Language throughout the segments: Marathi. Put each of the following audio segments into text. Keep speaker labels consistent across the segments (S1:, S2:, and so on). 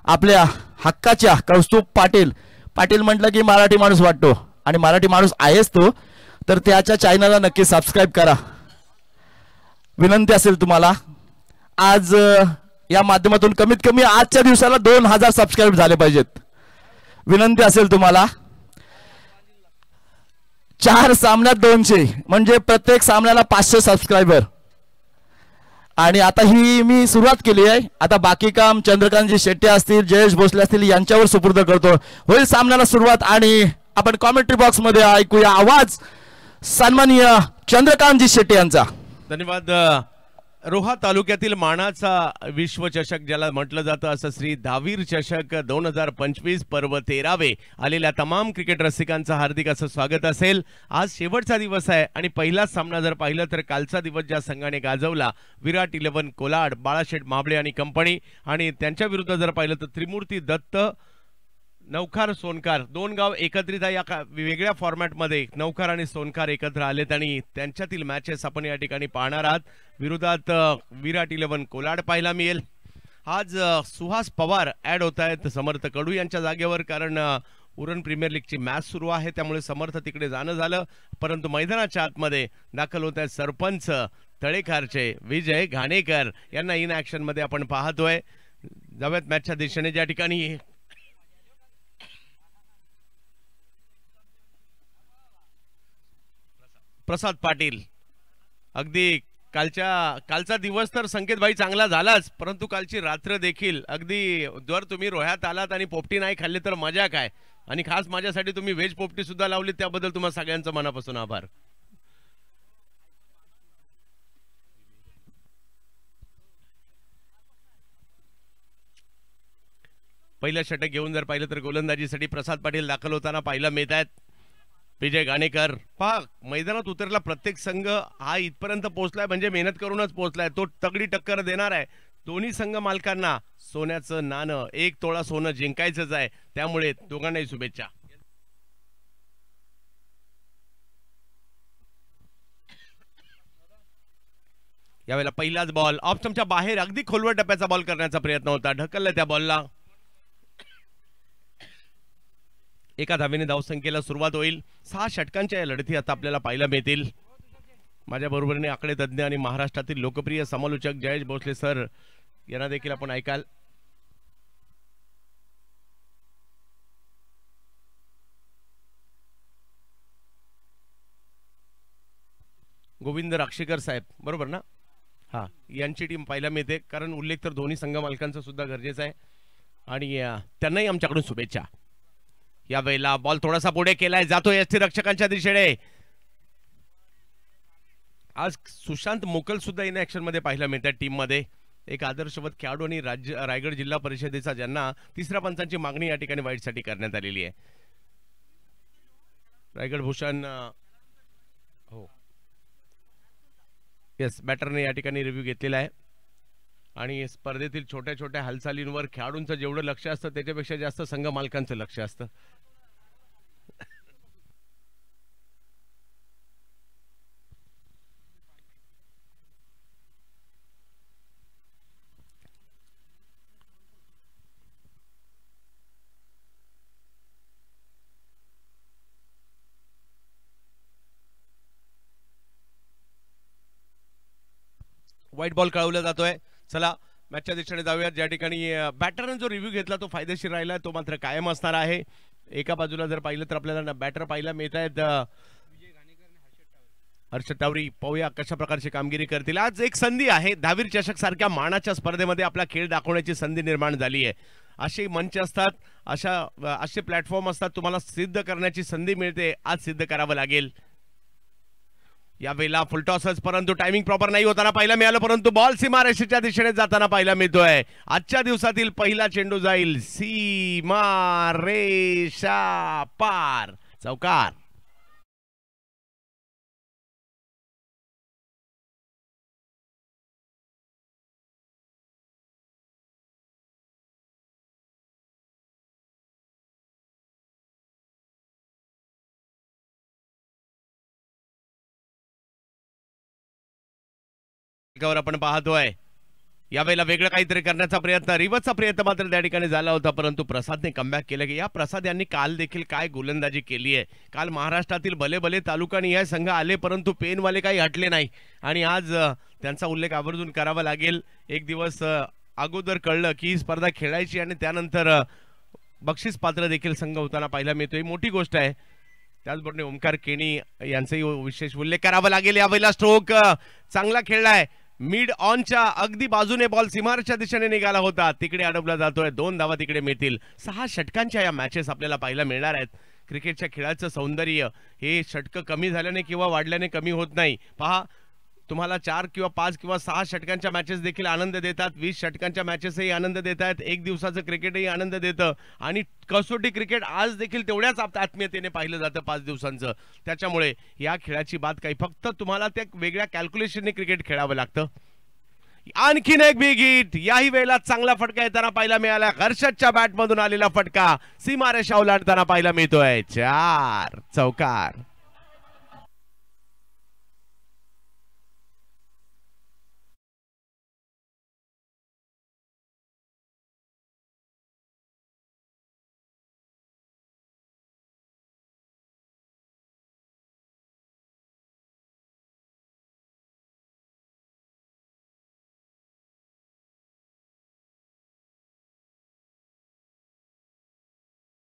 S1: आपल्या हक्काच्या कौस्तुभ पाटील पाटील म्हटलं की मराठी माणूस वाटतो आणि मराठी माणूस आहेच तो, तर त्याच्या चॅनलला नक्की सबस्क्राइब करा. विनंती असेल तुम्हाला. आज या माध्यमातून कमीत कमी आजच्या दिवसाला 2000 सबस्क्राइब झाले पाहिजेत. विनंती असेल तुम्हाला. 4 सामन्यात 200 म्हणजे प्रत्येक सामन्याला 500 सबस्क्रायबर. आणि आता ही मी सुरुवात केली आहे. आता बाकी काम चंद्रकांतजी शेट्टी असतील, जयेश भोसले असतील यांच्यावर सुपूर्द करतो. होईल सामन्याला सुरुवात आणि आपण कॉमेंट्री बॉक्स मध्ये ऐकूया आवाज सन्माननीय चंद्रकांतजी शेट्टी यांचा.
S2: धन्यवाद. रोहा तालुक्यातील मानाचा विश्वचषक ज्याला म्हटलं जातं असं श्री दहावीर चषक 2025 पर्व 13वे आलेल्या तमाम क्रिकेट रसिकांचं हार्दिक असं स्वागत असेल. आज शेवटचा दिवस आहे आणि पहिलाच सामना जर पाहिलं तर कालचा दिवस ज्या संघाने गाजवला विराट 11 कोलाड, बाळाशेठ माबळे आणि कंपनी, आणि त्यांच्या विरुद्ध जर पाहिलं तर त्रिमूर्ती दत्त, नौखार सोनकार, 2 गाव एकत्रित या वेगळ्या फॉर्मॅटमध्ये नौखार आणि सोनकार एकत्र आलेत आणि त्यांच्यातील मॅचेस आपण या ठिकाणी पाहणार आहात. विरोधात विराट 11 कोलाड पाहायला मिळेल. आज सुहास पवार ॲड होत आहेत समर्थ कडू यांच्या जागेवर, कारण उरण प्रीमियर लीगची मॅच सुरू आहे त्यामुळे समर्थ तिकडे जाणं झालं. परंतु मैदानाच्या आतमध्ये दाखल होत आहेत सरपंच तळेखारचे विजय घाणेकर यांना इन ॲक्शन मध्ये आपण पाहतोय. जाऊयात मॅचच्या दिशेने, ज्या ठिकाणी प्रसाद पाटील. अगदी कालचा दिवस तर संकेतभाई चांगला झालाच, परंतु कालची रात्र देखील अगदी, जर तुम्ही रोह्यात आलात आणि पोपटी नाही खाल्ली तर मजा काय, आणि खास माझ्यासाठी तुम्ही व्हेज पोपटी सुद्धा लावली, त्याबद्दल तुम्हा सगळ्यांचं मनापासून आभार. पहिलं षटक घेऊन जर पाहिलं तर गोलंदाजीसाठी प्रसाद पाटील दाखल होताना पाहायला मिळत आहेत. विजय घाणेकर पहा, मैदानात उतरला प्रत्येक संघ हा इथपर्यंत पोहोचलाय म्हणजे मेहनत करूनच पोहोचलाय. तो तगडी टक्कर देणार आहे. दोन्ही संघ मालकांना सोन्याचं नाणं, 1 तोळा सोनं जिंकायचंच आहे, त्यामुळे दोघांनाही शुभेच्छा. यावेळेला पहिलाच बॉल ऑफ स्टंपच्या बाहेर अगदी खोलवर टप्प्याचा बॉल करण्याचा प्रयत्न होता, ढकललं त्या बॉलला. एका धावेने धावसंख्येला सुरुवात होईल. 6 षटकांच्या या लढती आता आपल्याला पाहायला मिळतील. माझ्या बरोबरीने आकडे तज्ञ आणि महाराष्ट्रातील लोकप्रिय समालोचक जयेश भोसले सर यांना देखील आपण ऐकाल. गोविंद राक्षेकर साहेब बरोबर ना, हा, यांची टीम पाहायला मिळते, कारण उल्लेख तर दोन्ही संघ मालकांचा सुद्धा गरजेचा आहे आणि त्यांनाही आमच्याकडून शुभेच्छा. या वेळेला बॉल थोडासा पुढे केलाय, जातोय यष्टीरक्षकांच्या दिशेने. आज सुशांत मोकल सुद्धा इन ऍक्शन मध्ये पाहायला मिळतात टीम मध्ये. एक आदर्शवत खेळाडू आणि रायगड जिल्हा परिषदेचा ज्यांना तिसऱ्या पंचांची मागणी या ठिकाणी वाईट साठी करण्यात आलेली आहे. रायगड भूषण, हो येस, बॅटरने या ठिकाणी रिव्ह्यू घेतलेला आहे आणि स्पर्धेतील छोट्या छोट्या हालचालींवर खेळाडूंचं जेवढं लक्ष असतं त्याच्यापेक्षा जास्त संघ मालकांचं लक्ष असतं. व्हाईट बॉल कळवला जातोय. चला मॅचच्या दिशेने जाऊया, ज्या ठिकाणी बॅटरने जो रिव्ह्यू घेतला तो फायदेशीर राहिला, तो मात्र कायम असणार आहे. एका बाजूला जर पाहिलं तर आपल्याला बॅटर पाहायला मिळत आहेत हर्षद टावरी. पाहूया कशा प्रकारची कामगिरी करतील. आज एक संधी आहे, दहावीर चषक सारख्या मानाच्या स्पर्धेमध्ये आपला खेळ दाखवण्याची संधी निर्माण झाली आहे. असे मंच असतात, असे प्लॅटफॉर्म असतात, तुम्हाला सिद्ध करण्याची संधी मिळते. आज सिद्ध करावं लागेल. यावेळेला फुलटॉसच, परंतु टायमिंग प्रॉपर नाही होताना पाहायला मिळालं, परंतु बॉल सीमारेषेच्या दिशेने जाताना पाहायला मिळतोय. आजच्या दिवसातील पहिला चेंडू जाईल सीमारेषा पार, चौकार. आपण पाहतोय यावेळेला वेगळं काहीतरी करण्याचा प्रयत्न, रिव्हर्सचा प्रयत्न मात्र त्या ठिकाणी झाला होता, परंतु प्रसादने कमबॅक केलं. की या प्रसाद यांनी काल देखील काय गोलंदाजी केली आहे. काल महाराष्ट्रातील भले भले तालुका आणि या संघ आले, परंतु पेनवाले काही हटले नाही आणि आज त्यांचा उल्लेख आवर्जून करावा लागेल. एक दिवस अगोदर कळलं की ही स्पर्धा खेळायची आणि त्यानंतर बक्षीस पात्र देखील संघ होताना पाहायला मिळतो. ही मोठी गोष्ट आहे. त्याचबरोबर ओमकार केणी यांचाही विशेष उल्लेख करावा लागेल. यावेळेला स्ट्रोक चांगला खेळलाय. मिड ऑनच्या अगदी बाजूने बॉल सीमारच्या दिशेने निघाला होता, तिकडे अडवला जातोय. 2 धावा तिकडे मिळतील. 6 षटकांच्या या मॅचेस आपल्याला पाहायला मिळणार आहेत. क्रिकेटच्या खेळाचं सौंदर्य हे षटकं कमी झाल्याने किंवा वाढल्याने कमी होत नाही. पहा, तुम्हाला 4 किंवा 5 किंवा 6 षटकांच्या मॅचेस देखील आनंद देतात. 20 षटकांच्या मॅचेसही आनंद देत आहेत. एक दिवसाचं क्रिकेटही आनंद देतं आणि कसोटी क्रिकेट आज देखील तेवढ्याच आत्मीयतेने पाहिलं जातं 5 दिवसांचं. त्याच्यामुळे या खेळाची बात काही, फक्त तुम्हाला त्या वेगळ्या कॅल्क्युलेशनने क्रिकेट खेळावं लागतं. आणखीन एक बिग हिट. याही वेळेला चांगला फटका येताना पाहायला मिळाला. हर्षदच्या बॅटमधून आलेला फटका सीमारेषा ओलांडताना पाहायला मिळतोय. 4 चौकार.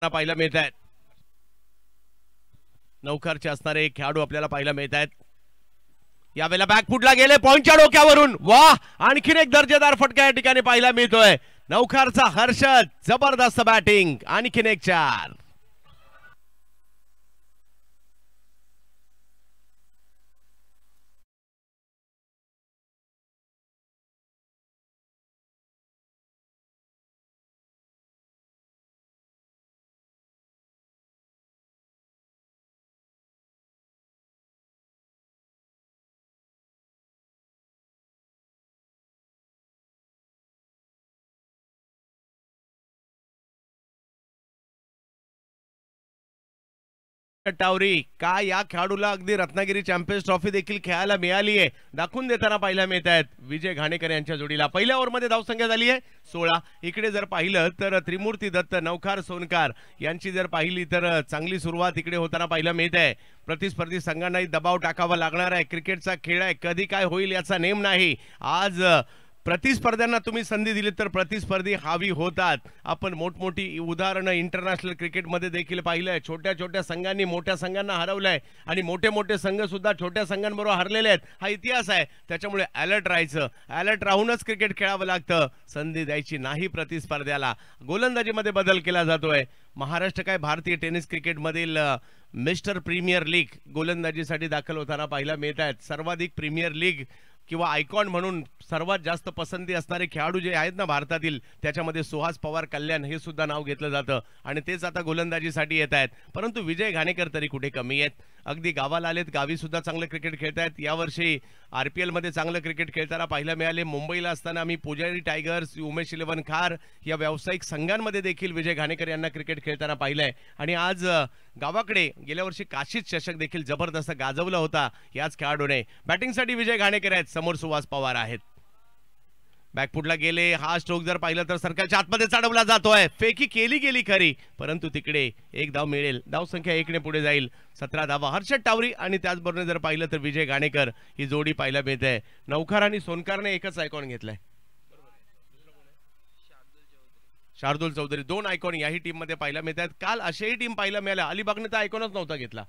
S2: पाहायला मिळत आहेत. नौकरचे असणारे खेळाडू आपल्याला पाहायला मिळत आहेत. यावेळेला बॅकफुटला गेले पॉइंटच्या डोक्यावरून. वाह, आणखीन एक दर्जेदार फटका या ठिकाणी पाहायला मिळतोय. नौकरचा हर्षद, जबरदस्त बॅटिंग. आणखीन एक 4. टावरी का या खेळाडूला अगदी रत्नागिरी चॅम्पियन्स ट्रॉफी देखील खेळायला मिळाली आहे, दाखवून देताना पाहायला मिळत आहेत. विजय घाणेकर यांच्या जोडीला पहिल्या ओव्हरमध्ये धावसंख्या झाली आहे 16. इकडे जर पाहिलं तर त्रिमूर्ती दत्त, नौकार सोनकार यांची जर पाहिली तर चांगली सुरुवात इकडे होताना पाहायला मिळत आहे. प्रतिस्पर्धी संघांनाही दबाव टाकावा लागणार आहे. क्रिकेटचा खेळ आहे, कधी काय होईल याचा नेम नाही. आज प्रतिस्पर्ध्यांना तुम्ही संधी दिली तर प्रतिस्पर्धी हावी होतात. आपण मोठमोठी उदाहरणं इंटरनॅशनल क्रिकेटमध्ये देखील पाहिलंय. छोट्या छोट्या संघांनी मोठ्या संघांना हरवलंय आणि मोठे मोठे संघ सुद्धा छोट्या संघांबरोबर हरलेले आहेत. हा इतिहास आहे. त्याच्यामुळे अलर्ट राहायचं, अलर्ट राहूनच क्रिकेट खेळावं लागतं. संधी द्यायची नाही प्रतिस्पर्ध्याला. गोलंदाजीमध्ये बदल केला जातोय. महाराष्ट्र काय भारतीय टेनिस क्रिकेटमधील मिस्टर प्रीमियर लीग गोलंदाजीसाठी दाखल होताना पाहायला मिळत आहेत. सर्वाधिक प्रीमियर लीग किंवा आयकॉन म्हणून सर्वात जास्त पसंती असणारे खेळाडू जे आहेत ना भारतातील, त्याच्यामध्ये सुहास पवार, कल्याण हे सुद्धा नाव घेतलं जातं आणि तेच आता गोलंदाजीसाठी येत आहेत. परंतु विजय घाणेकर तरी कुठे कमी आहेत. अगदी गावाला आलेत, गावी सुद्धा चांगलं क्रिकेट खेळतायत. यावर्षी RPL मध्ये चांगलं क्रिकेट खेळताना पाहायला मिळाले. मुंबईला असताना आम्ही पुजारी टायगर्स, उमेश 11 खार या व्यावसायिक संघांमध्ये देखील विजय घाणेकर यांना क्रिकेट खेळताना पाहिलंय. आणि आज गावाकडे गेल्या वर्षी काशीद चषक देखील जबरदस्त गाजवला होता याच खेळाडूने. बॅटिंगसाठी विजय घाणेकर आहेत, समोर सुहास पवार आहेत. बॅकफुटला गेले. हा स्ट्रोक जर पाहिलं तर सर्कलच्या आतमध्ये चढवला जातोय. फेकी केली गेली खरी, परंतु तिकडे एक धाव मिळेल. धाव संख्या 1 ने पुढे जाईल. 17 धावा हर्षद टावरी आणि त्याचबरोबर जर पाहिलं तर विजय घाणेकर ही जोडी पाहायला मिळते. नौकार आणि सोनकारने एकच आयकॉन घेतलाय. शार्दुल चौधरी 2 आयकॉन याही टीम मध्ये पाहायला मिळतात. काल अशाही टीम पाहायला मिळाल्या. अलिबागने तर आयकॉनच नव्हता घेतला.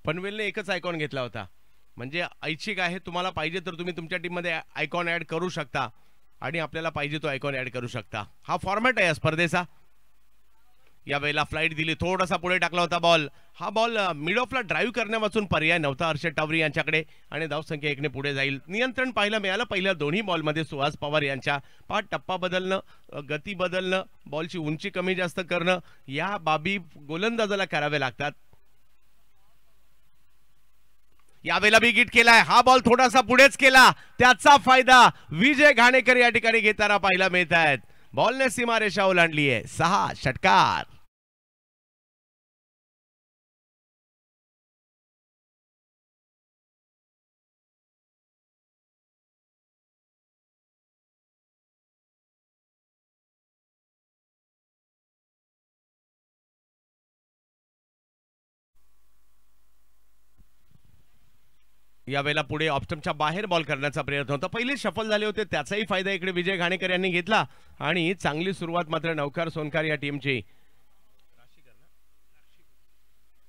S2: पनवेलने एकच आयकॉन घेतला होता. म्हणजे ऐच्छिक आहे. तुम्हाला पाहिजे तर तुम्ही तुमच्या टीम मध्ये आयकॉन ऍड करू शकता आणि आपल्याला पाहिजे तो आयकॉन ऍड करू शकता. हा फॉर्मॅट आहे या स्पर्धेचा. यावेळेला फ्लाइट दिली, थोडासा पुढे टाकला होता बॉल. हा बॉल मिड ऑफला ड्राईव्ह करण्यापासून पर्याय नव्हता हर्षद टावरी यांच्याकडे आणि धावसंख्या 1 ने पुढे जाईल. नियंत्रण पाहायला मिळालं पहिल्या दोन्ही बॉलमध्ये सुहास पवार यांच्या. टप्पा बदलणं, गती बदलणं, बॉलची उंची कमी जास्त करणं या बाबी गोलंदाजाला कराव्या लागतात. यावेळेला बिग हिट केलाय. हा बॉल थोडासा पुढेच केला, त्याचा फायदा विजय घाणेकर या ठिकाणी घेताना पाहायला मिळत आहेत. बॉलने सीमारेषा ओलांडली आहे. 6 षटकार. यावेळेला पुढे ऑप्शनच्या बाहेर बॉल करण्याचा प्रयत्न होता. पहिले शफल झाले होते, त्याचाही फायदा इकडे विजय घाणेकर यांनी घेतला आणि चांगली सुरुवात मात्र नवकार सोनकार या टीमची.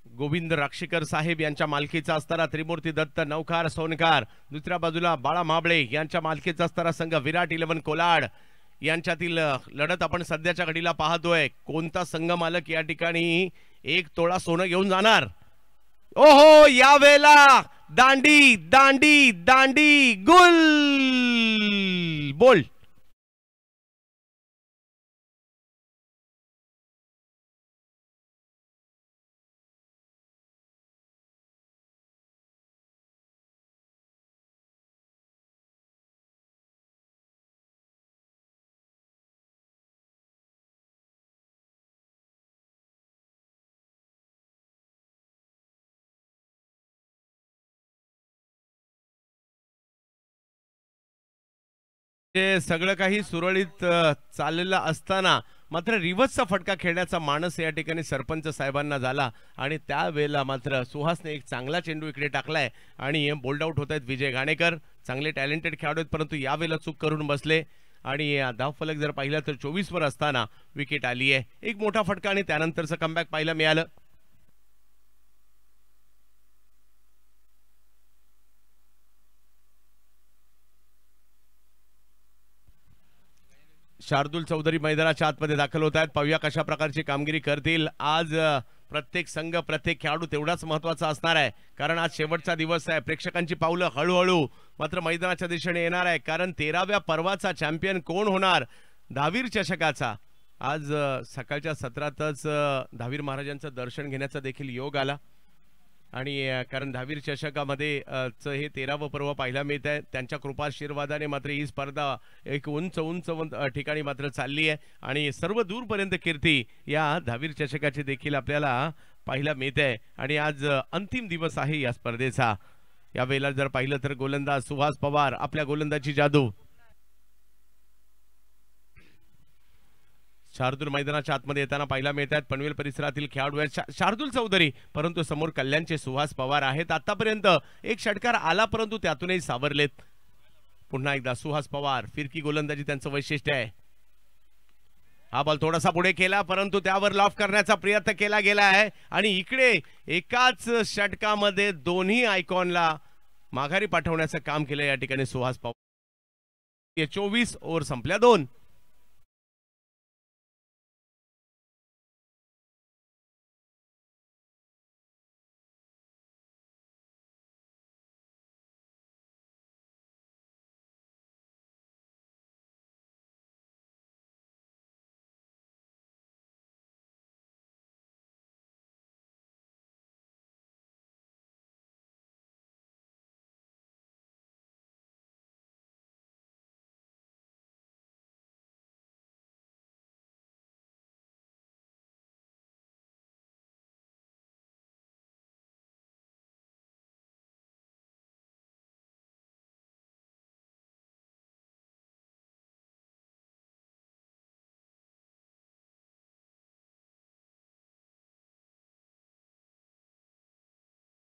S2: गोविंद राक्षीकर साहेब यांच्या मालकीचा असणारा त्रिमूर्ती दत्त नवकार सोनकार, दुसऱ्या बाजूला बाळा माबळे यांच्या मालकीचा असणारा संघ विराट 11 कोलाड यांच्यातील लढत आपण सध्याच्या घडीला पाहतोय. कोणता संघ मालक या ठिकाणी 1 तोळा सोनं घेऊन जाणार? ओहो, यावेळेला दांडी दांडी दांडी गुल बोल. सगळं काही सुरळीत चाललेलं असताना मात्र रिव्हर्सचा फटका खेळण्याचा मानस या ठिकाणी सरपंच साहेबांना झाला आणि त्यावेळेला मात्र सुहासने एक चांगला चेंडू इकडे टाकलाय आणि बोल्ड आउट होत आहेत विजय घाणेकर. चांगले टॅलेंटेड खेळाडू आहेत, परंतु यावेळेला चूक करून बसले आणि धावफलक जर पाहिलं तर 24 वर असताना विकेट आली आहे. एक मोठा फटका आणि त्यानंतरचं कमबॅक पाहायला मिळालं. शार्दुल चौधरी मैदानाच्या आतमध्ये दाखल होत आहेत. पाहूया कशा प्रकारची कामगिरी करतील. आज प्रत्येक संघ प्रत्येक खेळाडू तेवढाच महत्वाचा असणार आहे, कारण आज शेवटचा दिवस आहे. प्रेक्षकांची पावलं हळूहळू मात्र मैदानाच्या दिशेने येणार आहे, कारण 13व्या पर्वाचा चॅम्पियन कोण होणार दहावीर चषकाचा. आज सकाळच्या सत्रातच दहावीर महाराजांचं दर्शन घेण्याचा देखील योग आला आणि कारण दहावीर चषकामध्ये हे 13वं पर्व पाहायला मिळत आहे. त्यांच्या कृपाशीर्वादाने मात्र ही स्पर्धा एक उंच उंच ठिकाणी मात्र चालली आहे आणि सर्व दूरपर्यंत कीर्ती या दहावीर चषकाची देखील आपल्याला पाहायला मिळते आहे. आणि आज अंतिम दिवस आहे या स्पर्धेचा. यावेळेला जर पाहिलं तर गोलंदाज सुहास पवार, आपल्या गोलंदाजी जादू. शार्दूल मैदानाच्या आतमध्ये येताना पाहायला मिळतात. पनवेल परिसरातील खेळाडू आहेत शार्दूल चौधरी, परंतु समोर कल्याणचे सुहास पवार आहेत. आतापर्यंत एक षटकार आला परंतु त्यातूनही सावरलेत. पुन्हा एकदा सुहास पवार, फिरकी गोलंदाजी त्यांचं वैशिष्ट्य आहे. हा बॉल थोडासा पुढे केला परंतु त्यावर लॉफ करण्याचा प्रयत्न केला गेला आहे आणि इकडे एकाच षटकामध्ये दोन्ही आयकॉनला माघारी पाठवण्याचं काम केलं या ठिकाणी सुहास पवार. 24 ओव्हर संपल्या 2.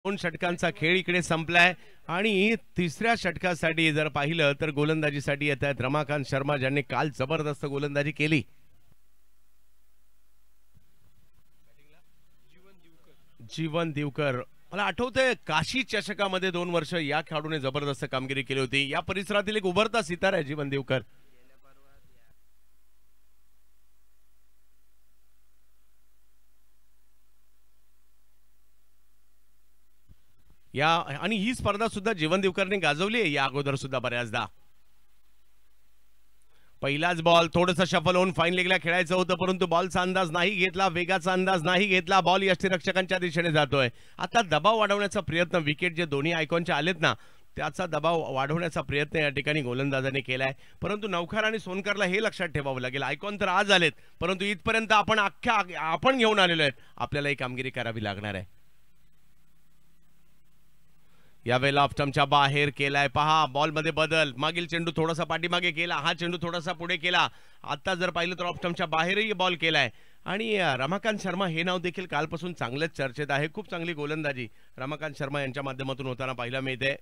S2: दोन षटकांचा खेळ इकडे संपलाय आणि तिसऱ्या षटकासाठी जर पाहिलं तर गोलंदाजीसाठी येत आहेत रमाकांत शर्मा, ज्यांनी काल जबरदस्त गोलंदाजी केली. जीवन दिवकर, मला आठवतंय काशी चषकामध्ये 2 वर्ष या खेळाडूने जबरदस्त कामगिरी केली होती. या परिसरातील एक उभरता सितारा आहे जीवन दिवकर. या आणि ही स्पर्धा सुद्धा जीवन दिवकरने गाजवली आहे या अगोदर सुद्धा बऱ्याचदा. पहिलाच बॉल थोडंसं शफल होऊन फाईन लेगला खेळायचं होतं परंतु बॉलचा अंदाज नाही घेतला, वेगाचा अंदाज नाही घेतला. बॉल यष्टीरक्षकांच्या दिशेने जातोय. आता दबाव वाढवण्याचा प्रयत्न, विकेट जे दोन्ही आयकॉनचे आलेत ना त्याचा दबाव वाढवण्याचा प्रयत्न या ठिकाणी गोलंदाजाने केलाय. परंतु नवखार आणि सोनकरला हे लक्षात ठेवावं लागेल, आयकॉन तर आज आलेत परंतु इथपर्यंत आपण घेऊन आलेलो आहेत, आपल्याला ही कामगिरी करावी लागणार आहे. यावेळेला ऑफस्टंपच्या बाहेर केलाय. पहा बॉल मध्ये बदल, मागील चेंडू थोडासा पाठीमागे केला, हा चेंडू थोडासा पुढे केला. आता जर पाहिलं तर ऑफस्टंपच्या बाहेरही बॉल केलाय आणि रमाकांत शर्मा हे नाव देखील कालपासून चांगलेच चर्चेत आहे. खूप चांगली गोलंदाजी रमाकांत शर्मा यांच्या माध्यमातून होताना पाहायला मिळते.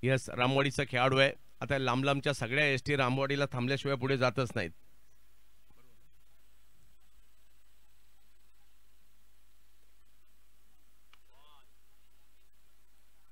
S2: यस, रामवाडीचा खेळाडू आहे. आता लांब लांबच्या सगळ्या एसटी रामवाडीला थांबल्याशिवाय पुढे जातच नाहीत.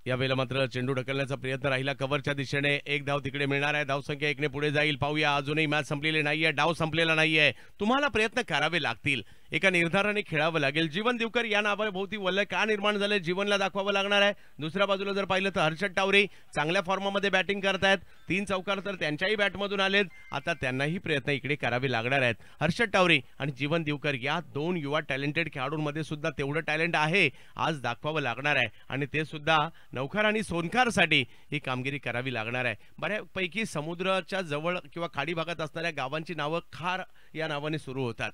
S2: यावेळेला मात्र चेंडू ढकलण्याचा प्रयत्न राहिला कव्हरच्या दिशेने. एक धाव तिकडे मिळणार आहे. धावसंख्या 1 ने पुढे जाईल. पाहूया, अजूनही मॅच संपलेली नाहीये, डाव संपलेला नाहीये. तुम्हाला प्रयत्न करावे लागतील, एका निर्धाराने खेळावं लागेल. जीवन दिवकर या नावाभोवती वलय का निर्माण झालंय जीवनला दाखवावं लागणार आहे. दुसऱ्या बाजूला जर पाहिलं तर हर्षद टावरे चांगल्या फॉर्ममध्ये बॅटिंग करतायत. 3 चौकार तर त्यांच्याही बॅटमधून आलेत. आता त्यांनाही प्रयत्न इकडे करावे लागणार आहेत. हर्षद टावरे आणि जीवन दिवकर या 2 युवा टॅलेंटेड खेळाडूंमध्ये सुद्धा तेवढं टॅलेंट आहे, आज दाखवावं लागणार आहे. आणि ते सुद्धा नौखार आणि सोनखारसाठी ही कामगिरी करावी लागणार आहे. बऱ्यापैकी समुद्राच्या जवळ किंवा खाडी भागात असणाऱ्या गावांची नावं खार या नावाने सुरू होतात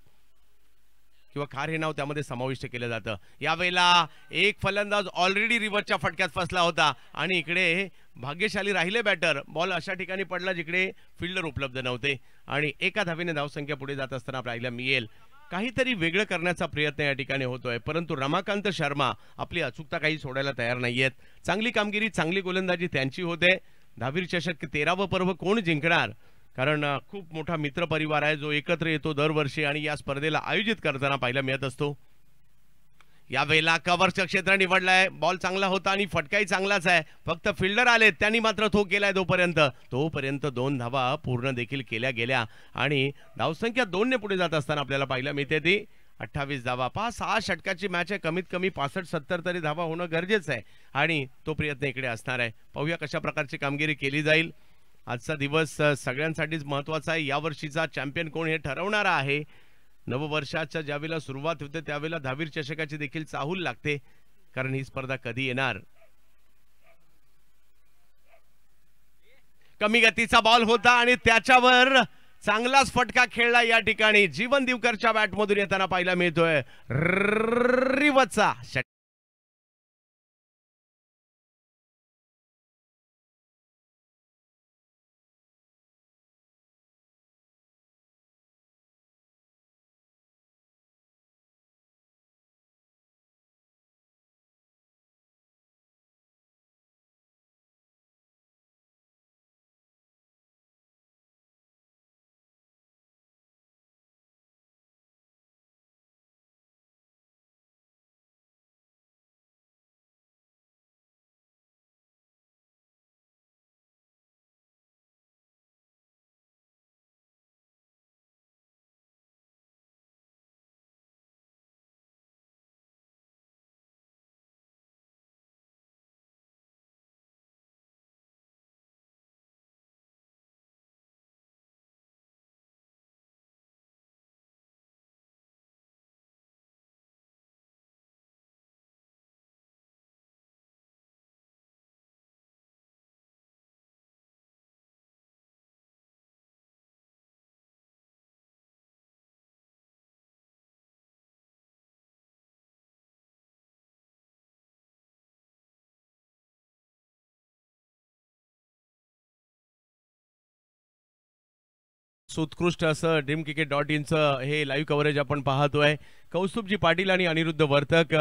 S2: किंवा खार हे नाव त्यामध्ये समाविष्ट केलं जातं. यावेळेला एक फलंदाज ऑलरेडी रिव्हर्सच्या फटक्यात फसला होता आणि इकडे भाग्यशाली राहिले बॅटर. बॉल अशा ठिकाणी पडला जिकडे फिल्डर उपलब्ध नव्हते आणि एका धावेने धावसंख्या पुढे जात असताना पाहायला मिळेल. काहीतरी वेगळं करण्याचा प्रयत्न या ठिकाणी होतोय, परंतु रमाकांत शर्मा आपली अचूकता काही सोडायला तयार नाहीयेत. चांगली कामगिरी, चांगली गोलंदाजी त्यांची होते. दहावीर चषक 13वं पर्व कोण जिंकणार, कारण खूप मोठा मित्र परिवार आहे जो एकत्र येतो दरवर्षी आणि या स्पर्धेला आयोजित करताना पाहायला मिळत असतो. यावेळेला कव्हरचं क्षेत्र निवडलंय. बॉल चांगला होता आणि फटकाही चांगलाच आहे. फक्त फिल्डर आले, त्यांनी मात्र थो केलाय. तोपर्यंत 2 धावा पूर्ण देखील केल्या गेल्या आणि धावसंख्या 2 ने पुढे जात असताना आपल्याला पाहायला मिळते ती 28 धावा. 5-6 षटकाची मॅच आहे. कमीत कमी 65-70 तरी धावा होणं गरजेचं आहे आणि तो प्रयत्न इकडे असणार आहे. पाहूया कशा प्रकारची कामगिरी केली जाईल. आजचा दिवस सगळ्यांसाठीच महत्वाचा आहे. यावर्षीचा चॅम्पियन कोण हे ठरवणारा आहे. नववर्षाच्या ज्यावेळेला सुरुवात होते त्यावेळेला दहावीर चषकाची देखील चाहूल लागते, कारण ही स्पर्धा कधी येणार. कमी गतीचा बॉल होता आणि त्याच्यावर चांगलाच फटका खेळला या ठिकाणी. जीवन दिवकरच्या बॅटमधून येताना पाहायला मिळतोय रिवचा. उत्कृष्ट असं dreamcricket.inचं हे लाईव्ह कव्हरेज आपण पाहतोय. कौस्तुभजी पाटील आणि अनिरुद्ध वर्तक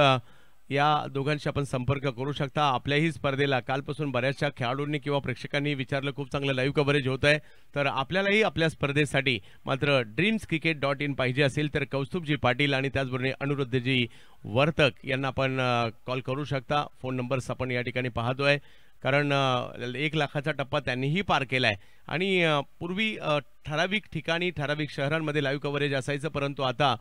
S2: या दोघांशी आपण संपर्क करू शकता. आपल्याही स्पर्धेला कालपासून बऱ्याचशा खेळाडूंनी किंवा प्रेक्षकांनी विचारलं, खूप चांगलं लाईव्ह कव्हरेज होत आहे, तर आपल्यालाही आपल्या स्पर्धेसाठी मात्र dreamscricket.in पाहिजे असेल तर कौस्तुभजी पाटील आणि त्याचबरोबर अनिरुद्धजी वर्तक यांना आपण कॉल करू शकता. फोन नंबर्स आपण या ठिकाणी पाहतोय, कारण 1 लाखाचा टप्पा त्यांनीही पार केलाय आणि पूर्वी ठराविक ठिकाणी ठराविक शहरांमध्ये लाईव्ह कव्हरेज असायचं, परंतु आता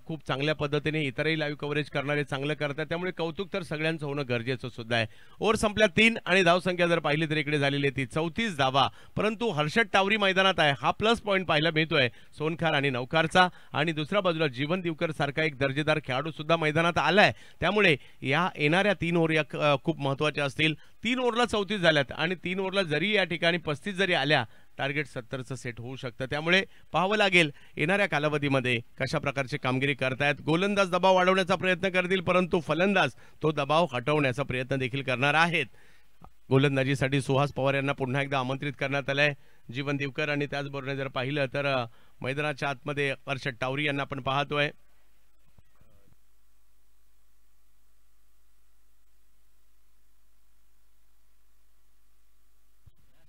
S2: खूप चांगल्या पद्धतीने इतरही लाईव्ह कव्हरेज करणारे चांगलं करतात. त्यामुळे कौतुक तर सगळ्यांचं होणं गरजेचं सुद्धा आहे. ओव्हर संपल्या 3 आणि धावसंख्या जर पाहिली तर इकडे झालेली ती 34 धावा, परंतु हर्षद टावरी मैदानात आहे. हा प्लस पॉईंट पाहायला मिळतोय सोनखार आणि नौखारचा. आणि दुसऱ्या बाजूला जीवन दिवकर सारखा एक दर्जेदार खेळाडू सुद्धा मैदानात आलाय. त्यामुळे या येणाऱ्या 3 ओव्हर या खूप महत्वाच्या असतील. 3 ओव्हरला 34 झाल्यात आणि 3 ओव्हरला जरी या ठिकाणी 35 जरी आल्या, टार्गेट 70चं सेट होऊ शकतं. त्यामुळे पाहावं लागेल येणाऱ्या कालावधीमध्ये कशा प्रकारची कामगिरी करतायत. गोलंदाज दबाव वाढवण्याचा प्रयत्न करतील, परंतु फलंदाज तो दबाव हटवण्याचा प्रयत्न देखील करणार आहेत. गोलंदाजीसाठी सुहास पवार यांना पुन्हा एकदा आमंत्रित करण्यात आलंय. जीवन दिवकर आणि त्याचबरोबर जर पाहिलं तर मैदानाच्या आतमध्ये हर्षद टावरी यांना आपण पाहतोय.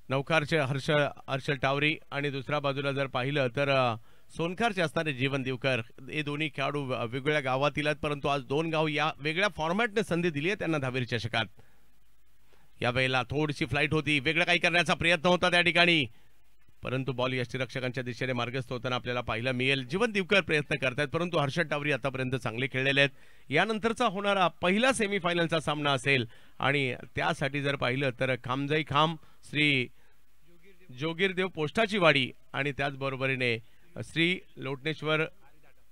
S2: नौकारचे हर्षल टावरी आणि दुसऱ्या बाजूला जर पाहिलं तर सोनकारचे असणारे जीवन दिवकर. हे दोन्ही खेळाडू वेगवेगळ्या गावातील आहेत, परंतु आज दोन गाव या वेगळ्या फॉर्मॅटने संधी दिली आहे त्यांना दहावीर चषकात. यावेळेला थोडीशी फ्लाईट होती, वेगळं काही करण्याचा प्रयत्न होता त्या ठिकाणी, परंतु बॉल यष्टीरक्षकांच्या दिशेने मार्गस्थ होताना आपल्याला पाहायला मिळेल. जीवन दिवकर प्रयत्न करतायत, परंतु हर्षद टावरी आतापर्यंत चांगले खेळलेले आहेत. यानंतरचा होणारा पहिला सेमीफायनलचा सामना असेल आणि त्यासाठी जर पाहिलं तर खामजाई खाम श्री जोगीरदेव पोस्टाची वाडी आणि त्याचबरोबरीने श्री लोटनेश्वर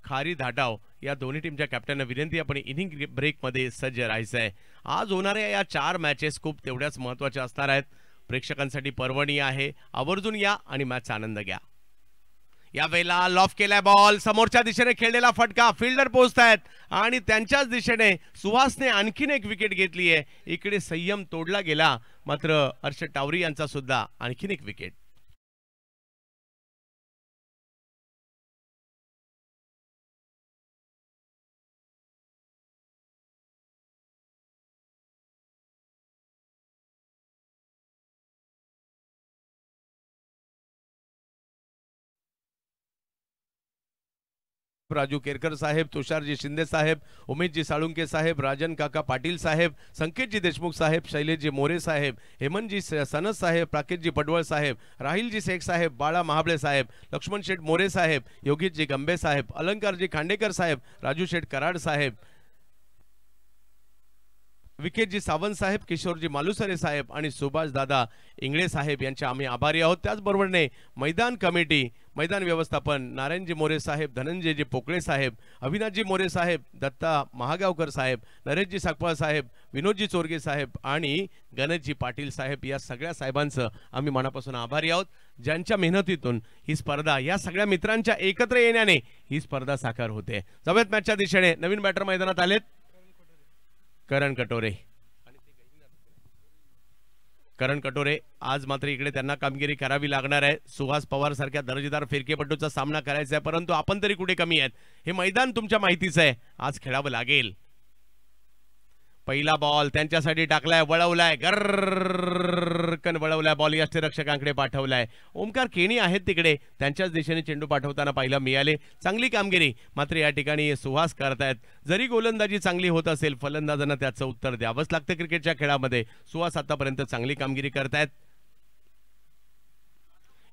S2: खारी धाटाव या दोन्ही टीमच्या कॅप्टनना विनंती आपण इनिंग ब्रेकमध्ये सज्ज राहायचं आहे. आज होणाऱ्या या 4 मॅचेस खूप तेवढ्याच महत्त्वाच्या असणार आहेत. प्रेक्षकांसाठी पर्वणी आहे, आवर्जून या आणि मॅचचा आनंद घ्या. यावेळेला लॉफ केलाय बॉल, समोरच्या दिशेने खेळलेला फटका, फिल्डर पोहोचतायत आणि त्यांच्याच दिशेने सुहासने आणखीन एक विकेट घेतली आहे. इकडे संयम तोडला गेला, मात्र हर्षद टावरी यांचा सुद्धा आणखीन एक विकेट. राजू केरकर साहेब, तुषारजी शिंदे साहेब, उमेशजी साळुंके साहेब, राजन काका पाटील साहेब, संकेतजी देशमुख साहेब, शैलेशजी मोरे साहेब, हेमंतजी सनस साहेब, प्राकेशजी पडवळ साहेब, राहिलजी शेख साहेब, बाळा महाबळे साहेब, लक्ष्मण शेठ मोरे साहेब, योगीजी गंबे साहेब, अलंकारजी खांडेकर साहेब, राजू शेठ कराड साहेब, विकेटजी सावंत साहेब, किशोरजी मालुसरे साहेब आणि सुभाष दादा इंगळे साहेब यांचे आम्ही आभारी आहोत. त्याचबरोबरने मैदान कमिटी, मैदान व्यवस्थापन नारायणजी मोरे साहेब, धनंजयजी पोकळे साहेब, अविनाशजी मोरे साहेब, दत्ता महागावकर साहेब, नरेशजी साकपाळ साहेब, विनोदजी चोरगे साहेब आणि गणेशजी पाटील साहेब या सगळ्या साहेबांचं आम्ही मनापासून आभारी आहोत, ज्यांच्या मेहनतीतून ही स्पर्धा, या सगळ्या मित्रांच्या एकत्र येण्याने ही स्पर्धा साकार होते. जाऊयात मॅचच्या दिशेने. नवीन बॅटर मैदानात आलेत करण कटोरे. करण कटोरे आज मात्र इकडे त्यांना कामगिरी करावी लागणार आहे. सुहास पवार सारख्या दर्जेदार फिरकेपटूचा सामना करायचा आहे, परंतु आपण तरी कुठे कमी आहेत. हे मैदान तुमच्या माहितीचं आहे, आज खेळावं लागेल. पहिला बॉल त्यांच्यासाठी टाकलाय, वळवलाय, गरकन वळवलाय, बॉल यष्टीरक्षकांकडे पाठवलाय. ओमकार केणी आहेत तिकडे, त्यांच्याच दिशेने चेंडू पाठवताना पाहायला मिळाले. चांगली कामगिरी मात्र या ठिकाणी सुहास करतायत. जरी गोलंदाजी चांगली होत असेल, फलंदाजांना त्याचं उत्तर द्यावंच लागतं क्रिकेटच्या खेळामध्ये. सुहास आतापर्यंत चांगली कामगिरी करतायत.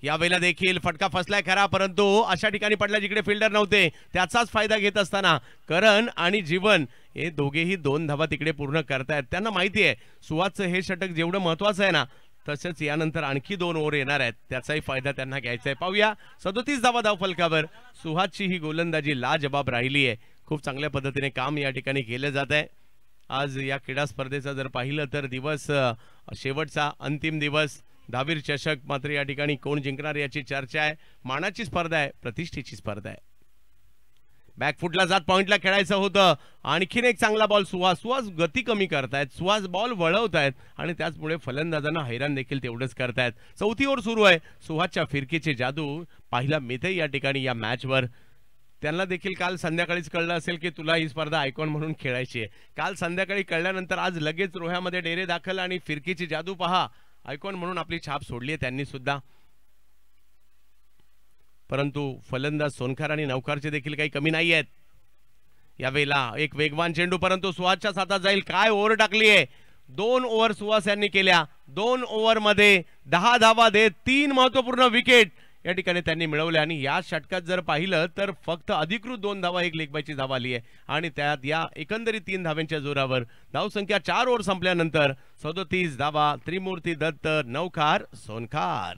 S2: यावेळेला देखील फटका फसलाय खरा, परंतु अशा ठिकाणी पडला जिकडे फिल्डर नव्हते, त्याचाच फायदा घेत असताना करण आणि जीवन हे दोघेही 2 धावा तिकडे पूर्ण करतायत. त्यांना माहिती आहे सुहासचं हे षटक जेवढं महत्वाचं आहे ना, तसेच यानंतर आणखी 2 ओव्हर येणार आहेत, त्याचाही फायदा त्यांना घ्यायचा आहे. पाहूया 37 धावा धावफलकावर सुहासची ही गोलंदाजी लाजबाब राहिली आहे. खूप चांगल्या पद्धतीने काम या ठिकाणी केलं जात आहे. आज या क्रीडा स्पर्धेचा जर पाहिलं तर दिवस शेवटचा अंतिम दिवस, दहावीर चषक मात्र या ठिकाणी कोण जिंकणार याची चर्चा आहे. मानाची स्पर्धा आहे, प्रतिष्ठेची स्पर्धा आहे. बॅकफुटला जात पॉइंटला खेळायचं होतं. आणखीन एक चांगला बॉल सुहास गती कमी करतायत, सुहास बॉल वळवतायत आणि त्याचमुळे फलंदाजांना हैराण देखील तेवढंच करतायत. 4थी ओव्हर सुरू आहे. सुहासच्या फिरकीचे जादू पाहिला मिळते या ठिकाणी या मॅचवर. त्यांना देखील काल संध्याकाळीच कळलं असेल की तुला ही स्पर्धा आयकॉन म्हणून खेळायची आहे. काल संध्याकाळी कळल्यानंतर आज लगेच रोह्यामध्ये डेरे दाखल आणि फिरकीची जादू पहा, आयकॉन म्हणून आपली छाप सोडली आहे त्यांनी सुद्धा. परंतु फलंदाज सोनकार आणि नौकारचे देखील काही कमी नाही आहेत. यावेळेला एक वेगवान चेंडू, परंतु सुहासच्या हातात जाईल. काय ओव्हर टाकली आहे. 2 ओव्हर सुहास यांनी केल्या. 2 ओव्हरमध्ये 10 धावा देत 3 महत्वपूर्ण विकेट या ठिकाणी त्यांनी मिळवल्या. आणि या षटकात जर पाहिलं तर फक्त अधिकृत 2 धावा, एक लेगबायची धावा आली आहे आणि त्यात या एकंदरीत 3 धाव्यांच्या जोरावर धावसंख्या 4 ओव्हर संपल्यानंतर 37 धावा. त्रिमूर्ती दत्त, नौकार, सोनकार.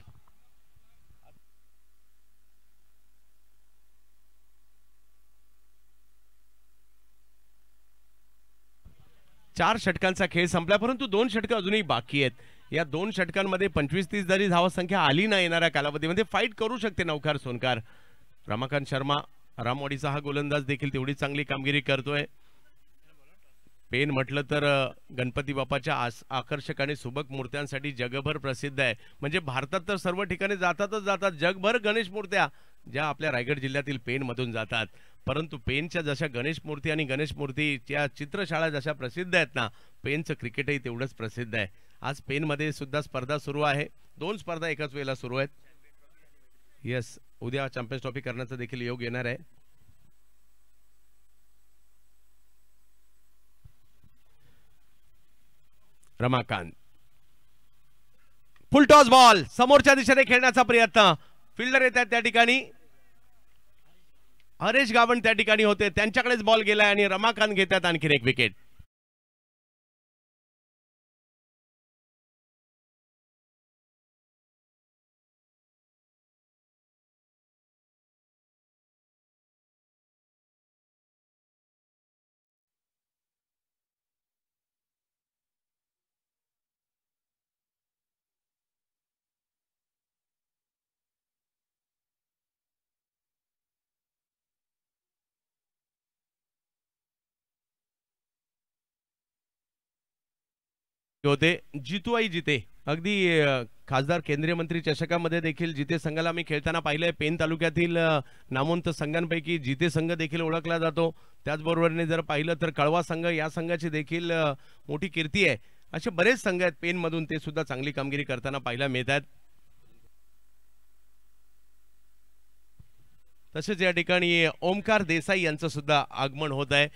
S2: 4 षटकांचा खेळ संपला, परंतु 2 षटकं अजूनही बाकी आहेत. या 2 षटकांमध्ये 25-30 जरी धावा संख्या आली ना येणाऱ्या कालावधीमध्ये फाईट करू शकते नौकार सोनकार. रमाकांत शर्मा रामवाडीचा हा गोलंदाज देखील तेवढी चांगली कामगिरी करतोय. पेन म्हटलं तर गणपती बाप्पाच्या आकर्षक आणि सुबक मूर्त्यांसाठी जगभर प्रसिद्ध आहे. म्हणजे भारतात तर सर्व ठिकाणी जातातच जातात, जगभर गणेश मूर्त्या ज्या आपल्या रायगड जिल्ह्यातील पेनमधून जातात. परंतु पेनच्या जशा गणेश मूर्ती आणि गणेश मूर्तीच्या चित्रशाळा जशा प्रसिद्ध आहेत ना, पेनचं क्रिकेटही तेवढंच प्रसिद्ध आहे. आज पेनमध्ये सुद्धा स्पर्धा सुरू आहे. 2 स्पर्धा एकाच वेळेला सुरू आहेत. येस, उद्या चॅम्पियन्स ट्रॉफी करण्याचा देखील योग येणार आहे. रमाकांत फुल टॉस बॉल समोरच्या दिशेने खेळण्याचा प्रयत्न. फिल्डर येतात त्या ठिकाणी, हरेश गावण त्या ठिकाणी होते, त्यांच्याकडेच बॉल गेलाय आणि रमाकांत घेतात आणखीन एक विकेट. होते जितू आई जिते, अगदी खासदार केंद्रीय मंत्री चषकामध्ये देखील जिते संघाला मी खेळताना पाहिलंय. पेन तालुक्यातील नामवंत संघांपैकी जिते संघ देखील ओळखला जातो. त्याचबरोबरने जर पाहिलं तर कळवा संघ, या संघाची देखील मोठी कीर्ती आहे. असे बरेच संघ आहेत पेन मधून, ते सुद्धा चांगली कामगिरी करताना पाहायला मिळतात. तसेच या ठिकाणी ओमकार देसाई यांचं सुद्धा आगमन होत आहे.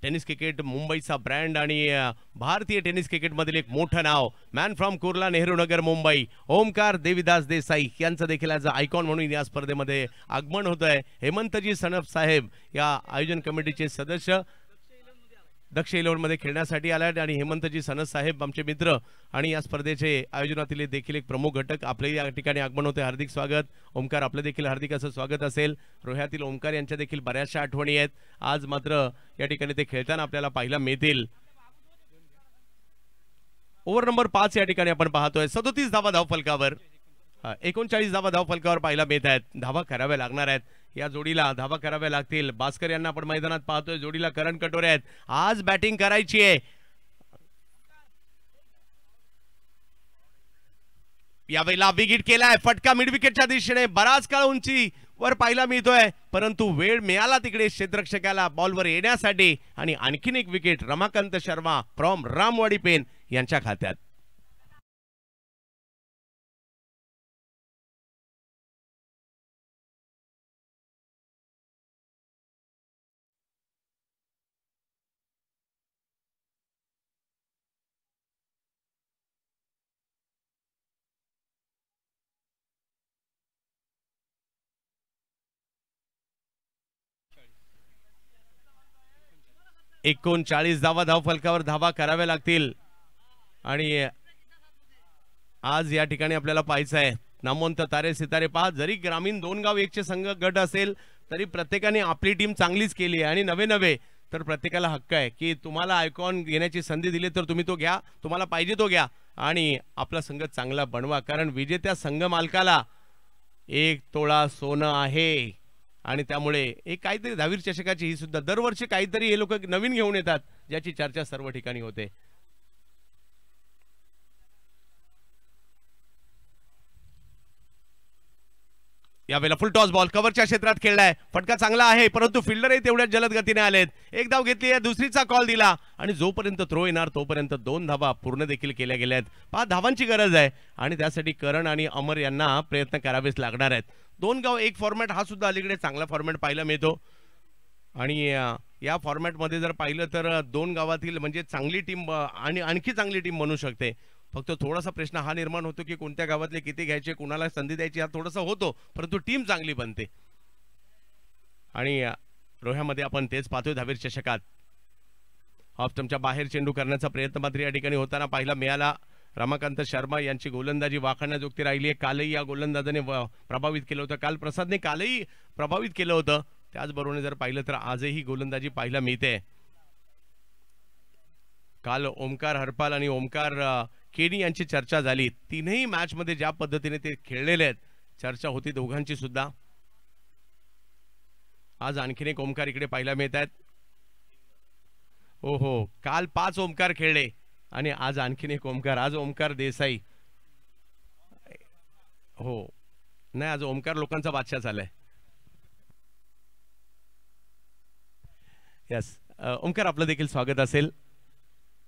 S2: टेनिस क्रिकेट मुंबईचा ब्रँड आणि भारतीय टेनिस क्रिकेटमधील एक मोठं नाव, मॅन फ्रॉम कुर्ला, नेहरू नगर, मुंबई, ओमकार देविदास देसाई यांचं देखील आज आयकॉन म्हणून या स्पर्धेमध्ये आगमन होत आहे. हेमंतजी सनफ साहेब या आयोजन कमिटीचे सदस्य दक्ष 11 मध्ये खेळण्यासाठी आले आणि हेमंतजी सनफ साहेब आमचे मित्र आणि या स्पर्धेचे आयोजनातील देखील एक प्रमुख घटक आपले या ठिकाणी आगमन होते. हार्दिक स्वागत. ओमकार, आपलं देखील हार्दिक असं स्वागत असेल. रोह्यातील ओमकार यांच्या देखील बऱ्याचशा आठवणी आहेत. आज मात्र या ठिकाणी ते खेळताना आपल्याला पाहायला मिळतील. ओव्हर नंबर 5 या ठिकाणी आपण पाहतोय. 37 धावा धावफलकावर, 39 धावा धावफलकावर पाहायला मिळत आहेत. धावा कराव्या लागणार आहेत, या जोडीला धावा कराव्या लागतील. भास्कर यांना आपण मैदानात पाहतोय, जोडीला करण कटोरे आहेत. आज बॅटिंग करायची आहे. यावेळेला बिग हिट केलाय, फटका मिड विकेटच्या दिशेने बराच काळ उंची वर पाहायला मिळतोय, परंतु वेळ मिळाला तिकडे क्षेत्ररक्षकाला बॉलवर येण्यासाठी आणि आणखीन एक विकेट रमाकांत शर्मा फ्रॉम रामवाडी पेन यांच्या खात्यात. एकोणचाळीस धावा धावफलकावर धावा कराव्या लागतील आणि आज या ठिकाणी आपल्याला पाहायचं आहे नामवंत तारे सितारे पहा. जरी ग्रामीण 2 गाव 1 चे संघ गट असेल तरी प्रत्येकाने आपली टीम चांगलीच केली आहे आणि नवे तर प्रत्येकाला हक्क आहे की तुम्हाला आयकॉन घेण्याची संधी दिली तर तुम्ही तो घ्या, तुम्हाला पाहिजे तो घ्या आणि आपला संघ चांगला बनवा. कारण विजेत्या संघ मालकाला 1 तोळा सोनं आहे आणि त्यामुळे एक काहीतरी धावीर चषकाची ही सुद्धा दरवर्षी काहीतरी हे लोक नवीन घेऊन येतात ज्याची चर्चा सर्व ठिकाणी होते. यावेळेला फुल टॉस बॉल कव्हरच्या क्षेत्रात खेळलाय, फटका चांगला आहे परंतु फिल्डरही तेवढ्याच जलद गतीने आलेत. एक धाव घेतली आहे, दुसरीचा कॉल दिला आणि जोपर्यंत थ्रो येणार तोपर्यंत 2 धावा पूर्ण देखील केल्या गेल्या आहेत. 5 धावांची गरज आहे आणि त्यासाठी करण आणि अमर यांना प्रयत्न करावेच लागणार आहेत. 2 गाव 1 फॉर्मॅट हा सुद्धा अलीकडे चांगला फॉर्मॅट पाहायला मिळतो आणि या फॉर्मॅटमध्ये जर पाहिलं तर 2 गावातील म्हणजे चांगली टीम आणि आणखी चांगली टीम बनू शकते. फक्त थोडासा प्रश्न हा निर्माण होतो की कोणत्या गावातले किती घ्यायचे, कुणाला संधी द्यायची, हा थोडासा होतो परंतु टीम चांगली बनते आणि रोह्यामध्ये आपण तेच पाहतोय. धावीर चषकात ऑफ स्टंपच्या बाहेर चेंडू करण्याचा प्रयत्न मात्र या ठिकाणी होताना पाहायला मिळाला. रमाकांत शर्मा यांची गोलंदाजी वाखाणण्याजोगती राहिली आहे. कालही या गोलंदाजाने प्रभावित केलं होतं, काल प्रसादने कालही प्रभावित केलं होतं. त्याचबरोबर जर पाहिलं तर आजही गोलंदाजी पाहायला मिळते. काल ओमकार हरपाल आणि ओमकार केनी यांची चर्चा झाली. 3ही मॅच मध्ये ज्या पद्धतीने ते खेळलेले आहेत चर्चा होती दोघांची सुद्धा. आज आणखीन एक ओमकार इकडे पाहायला मिळत आहेत. हो हो, काल 5 ओमकार खेळले आणि आज आणखीन एक ओमकार. आज ओमकार देसाई. हो नाही, आज ओमकार लोकांचा बादशाह झालाय. यस ओमकार, आपलं देखील स्वागत असेल.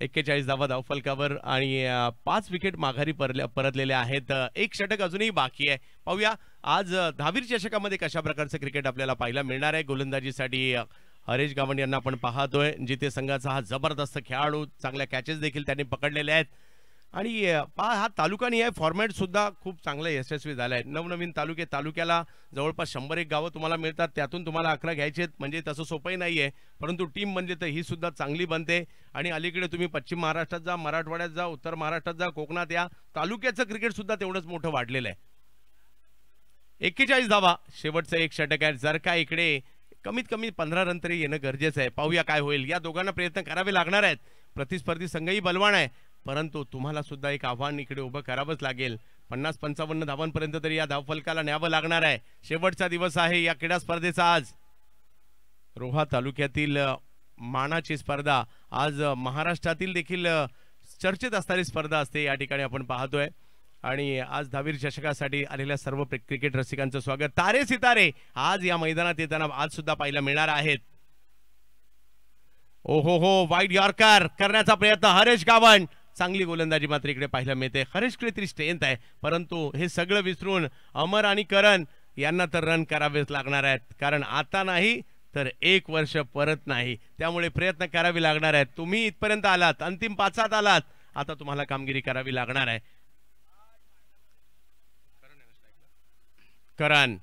S2: 41 धावा धावफलकावर आणि 5 विकेट माघारी परतलेले आहेत. एक षटक अजूनही बाकी आहे. पाहूया आज दहावीर चषकामध्ये कशा प्रकारचं क्रिकेट आपल्याला पाहायला मिळणार आहे. गोलंदाजीसाठी हरेश गावंड यांना आपण पाहतोय, जिथे संघाचा हा जबरदस्त खेळाडू, चांगल्या कॅचेस देखील त्यांनी पकडलेल्या आहेत. आणि हा तालुकानिहाय फॉर्मॅट सुद्धा खूप चांगला यशस्वी झाला आहे. नवनवीन तालुक्याला जवळपास 101 गावं तुम्हाला मिळतात, त्यातून तुम्हाला 11 घ्यायचे आहेत. म्हणजे तसं सोपंही नाही आहे, परंतु टीम बनली तर ही सुद्धा चांगली बनते. आणि अलीकडे तुम्ही पश्चिम महाराष्ट्रात जा, मराठवाड्यात जा, उत्तर महाराष्ट्रात जा, कोकणात या, तालुक्याचं क्रिकेट सुद्धा तेवढंच मोठं वाढलेलं आहे. 41 धावा, शेवटचं एक षटक आहे. जर का इकडे कमीत कमी 15 रन तरी येणं गरजेचं आहे. पाहूया काय होईल. या दोघांना प्रयत्न करावे लागणार आहेत. प्रतिस्पर्धी संघही बलवान आहे, परंतु तुम्हाला सुद्धा एक आव्हान इकडे उभं करावंच लागेल. 50-55 धावांपर्यंत तरी या धावफलकाला न्यावं लागणार आहे. शेवटचा दिवस आहे या क्रीडा स्पर्धेचा. आज रोहा तालुक्यातील मानाची स्पर्धा, आज महाराष्ट्रातील देखील चर्चेत असणारी स्पर्धा असते, या ठिकाणी आपण पाहतोय. आणि आज दहावीर चषकासाठी आलेल्या सर्व क्रिकेट रसिकांचं स्वागत. तारे सितारे आज या मैदानात येताना आज सुद्धा पाहायला मिळणार आहेत. ओहो हो, वाईड यॉर्कर करण्याचा प्रयत्न हरेश गावंड. चांगली गोलंदाजी मात्र इकडे पाहायला मिळते. हरेशकडे तरी स्ट्रेंथ आहे, परंतु हे सगळं विसरून अमर आणि करण यांना तर रन करावेच लागणार आहेत. कारण आता नाही तर 1 वर्ष परत नाही, त्यामुळे प्रयत्न करावे लागणार आहेत. तुम्ही इथपर्यंत आलात, अंतिम 5 आलात, आता तुम्हाला कामगिरी करावी लागणार आहे. करण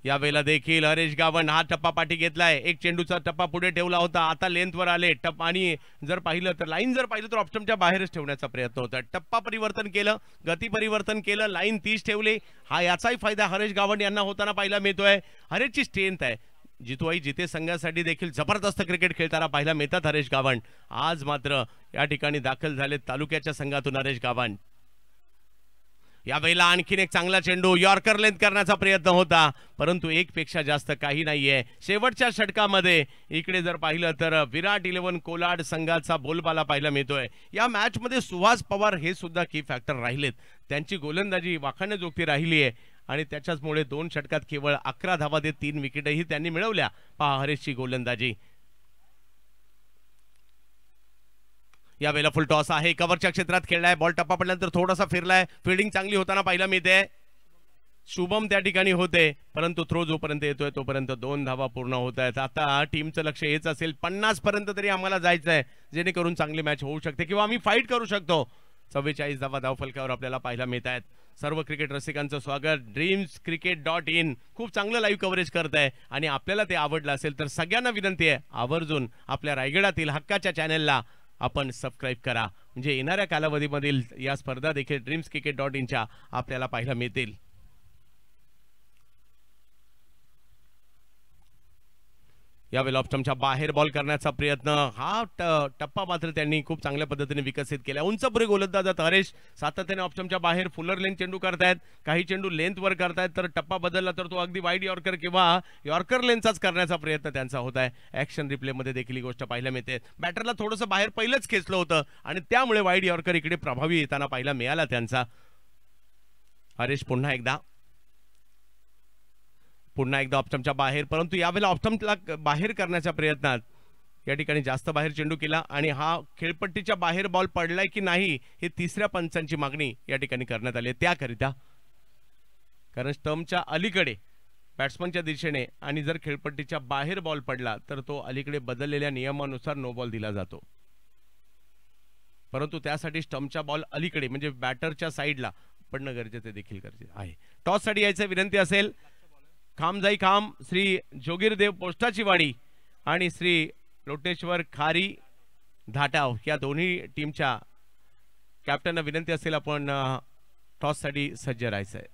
S2: यावेळेला देखील हरेश गावंड हा टप्पा पाठी घेतलाय. एक चेंडूचा टप्पा पुढे ठेवला होता, आता लेंथवर आले टप्पा. आणि जर पाहिलं तर लाईन जर पाहिलं तर ऑप्शनच्या बाहेरच ठेवण्याचा प्रयत्न होता. टप्पा परिवर्तन केलं, गती परिवर्तन केलं, लाईन 30 ठेवली. हा याचाही फायदा हरेश गावंड यांना होताना पाहायला मिळतोय. हरेशची स्ट्रेंथ आहे. जितूही जिथे संघासाठी देखील जबरदस्त क्रिकेट खेळताना पाहायला मिळतात हरेश गावंड. आज मात्र या ठिकाणी दाखल झाले तालुक्याच्या संघातून हरेश गावंड. यावेळेला आणखीन एक चांगला चेंडू, यॉर्कर लेंथ करण्याचा प्रयत्न होता, परंतु 1 पेक्षा जास्त काही नाहीये. शेवटच्या षटकामध्ये इकडे जर पाहिलं तर विराट 11 कोलाड संघाचा बोलबाला पाहायला मिळतोय. या मॅच मध्ये सुहास पवार हे सुद्धा की फॅक्टर राहिलेत. त्यांची गोलंदाजी वाखाणण्याजोगती राहिली आहे आणि त्याच्याचमुळे 2 षटकात केवळ 11 धावा देत 3 विकेटही त्यांनी मिळवल्या. पहा हरेशची गोलंदाजी. यावेळेला फुल टॉस आहे, कव्हरच्या क्षेत्रात खेळलाय, बॉल टप्पा पडल्यानंतर थोडासा फिरलाय. फिल्डिंग चांगली होताना पाहायला मिळते. शुभम त्या ठिकाणी होते, परंतु थ्रो जोपर्यंत येतोय तोपर्यंत 2 धावा पूर्ण होत आहेत. आता टीमचं लक्ष हेच असेल, 50 पर्यंत तरी आम्हाला जायचं आहे, जेणेकरून चांगली मॅच होऊ शकते किंवा आम्ही फाईट करू शकतो. 44 धावा धावफलकावर आपल्याला पाहायला मिळत आहेत. सर्व क्रिकेट रसिकांचं स्वागत. dreamscricket.in खूप चांगलं लाईव्ह कव्हरेज करत आहे आणि आपल्याला ते आवडलं असेल तर सगळ्यांना विनंती आहे, आवर्जून आपल्या रायगडातील हक्काच्या चॅनलला आपण सबस्क्राईब करा, म्हणजे येणाऱ्या कालावधीमधील या स्पर्धा देखील dreamscricket.in आपल्याला पाहायला मिळतील. यावेळेला ऑप्शनच्या बाहेर बॉल करण्याचा प्रयत्न. हा टप्पा मात्र त्यांनी खूप चांगल्या पद्धतीने विकसित केला. उंचपुरे गोलंदाज हरेश सातत्याने ऑप्शनच्या बाहेर फुलर लेंथ चेंडू करतायत, काही चेंडू लेंथ वर करतायत, तर टप्पा बदलला तर तो अगदी वाईड यॉर्कर किंवा यॉर्कर लेंथचाच करण्याचा प्रयत्न त्यांचा होत आहे. ऍक्शन रिप्ले मध्ये देखील ही गोष्ट पाहायला मिळते. बॅटरला थोडंसं बाहेर पहिलंच खेचलं होतं आणि त्यामुळे वाईड यॉर्कर इकडे प्रभावी येताना पाहायला मिळाला त्यांचा. हरेश पुन्हा एकदा ऑप्शनच्या बाहेर, परंतु यावेळेला ऑप्शनला बाहेर करण्याच्या प्रयत्नात या ठिकाणी जास्त बाहेर चेंडू केला आणि हा खेळपट्टीच्या बाहेर बॉल पडलाय की नाही हे 3ऱ्या पंचांची मागणी या ठिकाणी करण्यात आली त्याकरिता. कारण स्टंपच्या अलीकडे बॅट्समनच्या दिशेने आणि जर खेळपट्टीच्या बाहेर बॉल पडला तर तो अलीकडे बदललेल्या नियमानुसार नो बॉल दिला जातो, परंतु त्यासाठी स्टंपच्या बॉल अलीकडे म्हणजे बॅटरच्या साईडला पडणं गरजेचं देखील गरजेचं आहे. टॉस साठी यायचं विनंती असेल. खामजाई खाम श्री जोगीरदेव पोस्टाची वाडी आणि श्री लोटेश्वर खारी धाटाव या दोन्ही टीमच्या कॅप्टनना विनंती असेल आपण टॉस साठी सज्ज राहायचंय.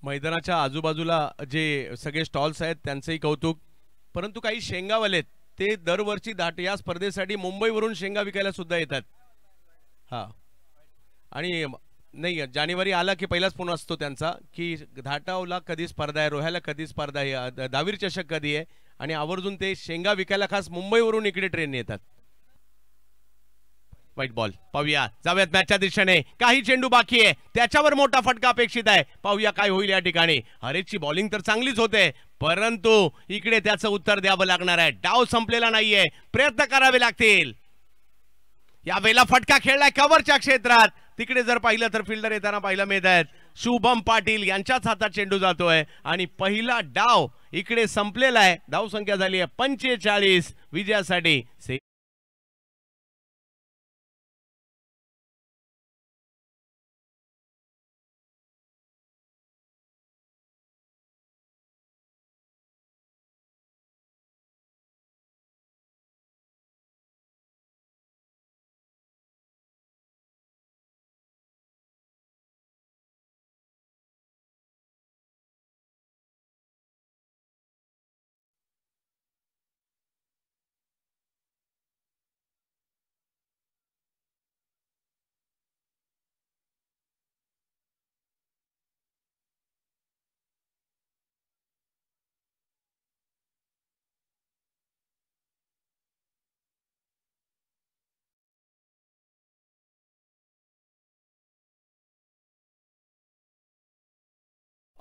S2: मैदानाच्या आजूबाजूला जे सगळे स्टॉल्स आहेत त्यांचंही कौतुक, परंतु काही शेंगावालेत ते दरवर्षी या स्पर्धेसाठी मुंबईवरून शेंगा विकायला सुद्धा येतात. हा आणि नाही जानेवारी आला की पहिलाच फोन असतो त्यांचा की धाटावला कधी स्पर्धा आहे, रोह्याला कधी स्पर्धा आहे, दावीर चषक कधी आहे आणि आवर्जून ते शेंगा विकायला खास मुंबईवरून इकडे ट्रेन येतात. व्हाईट बॉल पाहूया, जाऊयात मॅचच्या दिशेने. काही चेंडू बाकी आहे, त्याच्यावर मोठा फटका अपेक्षित आहे. पाहूया काय होईल या ठिकाणी. हरेशची बॉलिंग तर चांगलीच होते, परंतु इकडे त्याचं उत्तर द्यावं लागणार आहे. डाव संपलेला नाहीये, प्रयत्न करावे लागतील. यावेळेला फटका खेळलाय कव्हरच्या क्षेत्रात. तिकडे जर पाहिलं तर फिल्डर येताना पाहायला मिळत आहेत. शुभम पाटील यांच्याच हातात चेंडू जातोय आणि पहिला डाव इकडे संपलेला आहे. धाव संख्या झाली आहे 45 विजयासाठी.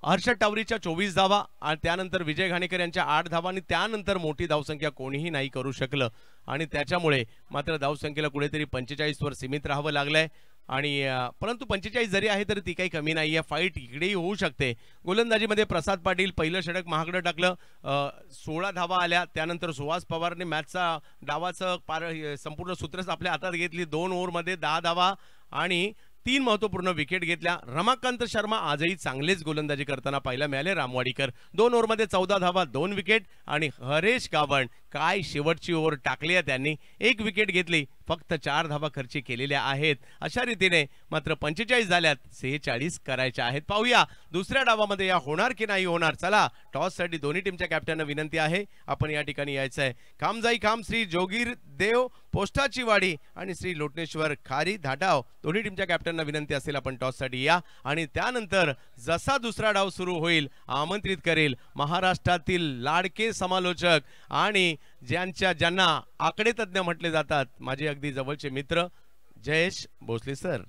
S2: हर्षद टावरीच्या 24 धावा आणि त्यानंतर विजय घाणेकर यांच्या 8 धावा आणि त्यानंतर मोठी धावसंख्या कोणीही नाही करू शकलं आणि त्याच्यामुळे मात्र धावसंख्येला कुठेतरी 45 वर सीमित राहावं लागलंय. आणि परंतु 45 जरी आहे तरी ती काही कमी नाहीये. फाईट इकडेही होऊ शकते. गोलंदाजीमध्ये प्रसाद पाटील पहिलं षटक महागडं टाकलं, 16 धावा आल्या. त्यानंतर सुहास पवारने मॅचचा डावाचं संपूर्ण सूत्रच आपल्या हातात घेतली. 2 ओव्हरमध्ये 10 धावा आणि 3 महत्वपूर्ण विकेट घेतल्या. रमाकांत शर्मा आजही चांगलेच गोलंदाजी करताना पाहायला मिळाले. रामवाडीकर 2 ओव्हरमध्ये 14 धावा 2 विकेट आणि हरेश गावण काय शेवटची ओव्हर टाकली आहे त्यांनी, 1 विकेट घेतली, फक्त 4 धावा खर्ची केलेल्या आहेत. अशा रीतीने मात्र 45 झाल्यात, 46 करायच्या आहेत. पाहूया दुसऱ्या डावामध्ये या होणार की नाही होणार. चला टॉससाठी दोन्ही टीमच्या कॅप्टनना विनंती आहे आपण या ठिकाणी यायचं आहे. खामजाई खाम श्री जोगीर देव पोस्टाची वाडी आणि श्री लोटनेश्वर खारी धाटाव दोन्ही टीमच्या कॅप्टनना विनंती असेल आपण टॉससाठी या आणि त्यानंतर जसा दुसरा डाव सुरू होईल आमंत्रित करेल महाराष्ट्रातील लाडके समालोचक आणि ज्यांना आकडे तज्ञ म्हटले जातात, माझे अगदी जवळचे मित्र जयेश भोसले सर.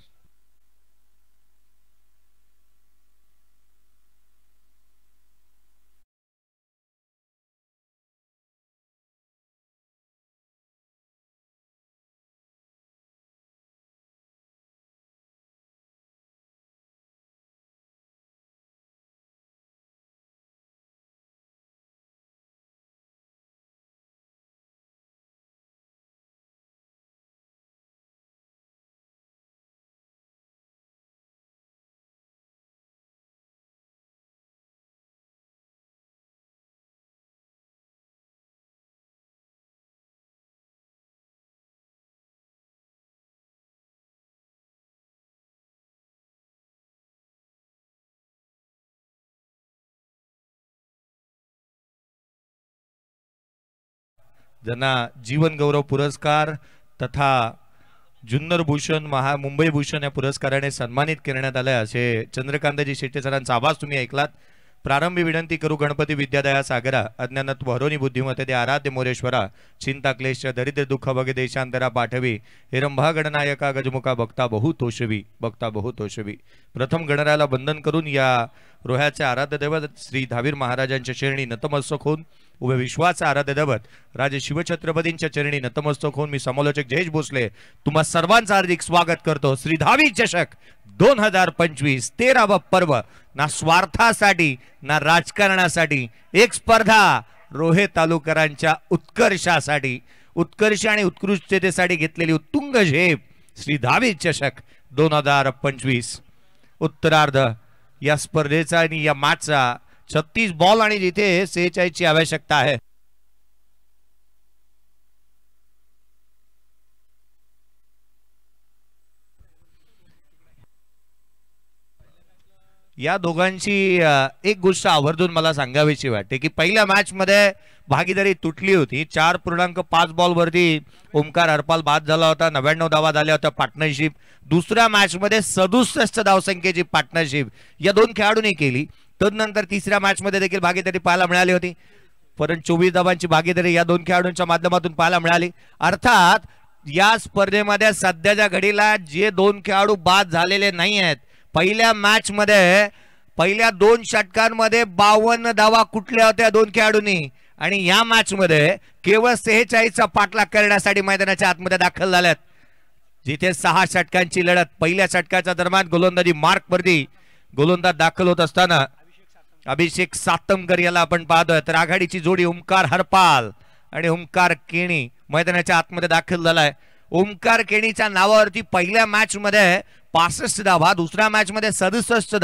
S3: ज्यांना जीवन गौरव पुरस्कार तथा जुन्नर भूषण मुंबई भूषण या पुरस्काराने सन्मानित करण्यात आले असे चंद्रकांतजी शेट्टे सरांचा आवाज तुम्ही ऐकलात. प्रारंभी विनंती करू गणपती विद्यादया सागरा अज्ञानत्व हरोनी बुद्धिमते दे आराध्य मोरेश्वरा चिंता क्लेश दरिद्र दुःख बगे देशांतरा पाठवी हिरंभा गणनायका गजमुखा भक्ता बहु तोषवी. प्रथम गणरायाला बंधन करून या रोह्याचे आराध्य दैवत श्री धावीर महाराजांच्या चरणी नतमस्तक होऊन उभे विश्वाचे आराध्य दैवत राजे शिवछत्रपतींच्या चरणी नतमस्तक होऊन मी समालोचक जयेश भोसले तुम्हा सर्वांचं हार्दिक स्वागत करतो. श्री धावी चषक 2025 13वा पर्व ना स्वार्थासाठी ना राजकारणासाठी, एक स्पर्धा रोहे तालुकरांच्या उत्कर्षासाठी, उत्कर्ष आणि उत्कृष्टतेसाठी घेतलेली उत्तुंग झेप श्री धावी चषक 2025 उत्तरार्ध या स्पर्धेचा आणि या मॅचचा 36 बॉल आणि जिथे 46 ची आवश्यकता आहे. या दोघांची एक गोष्ट आवर्जून मला सांगावीची वाटते की पहिल्या मॅच मध्ये भागीदारी तुटली होती. 4.5 बॉलवरती ओमकार हरपाल बाद झाला होता. 99 धावा झाल्या होत्या पार्टनरशिप. दुसऱ्या मॅच मध्ये 67 धावसंख्येची पार्टनरशिप या दोन खेळाडूंनी केली. तदनंतर तिसऱ्या मॅच मध्ये देखील भागीदारी पाहायला मिळाली होती, परंतु 24 धावांची भागीदारी या दोन खेळाडूंच्या माध्यमातून पाहायला मिळाली. अर्थात या स्पर्धेमध्ये सध्याच्या घडीला जे दोन खेळाडू बाद झालेले नाही आहेत, पहिल्या मॅच मध्ये पहिल्या 2 षटकांमध्ये 52 धावा कुठल्या होत्या दोन खेळाडूंनी, आणि या मॅच मध्ये केवळ 46चा पाठलाग करण्यासाठी मैदानाच्या आतमध्ये दाखल झाल्यात. जिथे 6 षटकांची लढत. पहिल्या षटकाच्या दरम्यान गोलंदाजी मार्क वरती गोलंदाज दाखल होत असताना अभिषेक सातमकर याला आपण पाहतोय. तर आघाडीची जोडी ओमकार हरपाल आणि ओमकार केणी मैदानाच्या आतमध्ये दाखल झालाय. ओमकार केणीच्या नावावरती पहिल्या मॅच मध्ये 65 धावा, दुसऱ्या मॅच मध्ये 37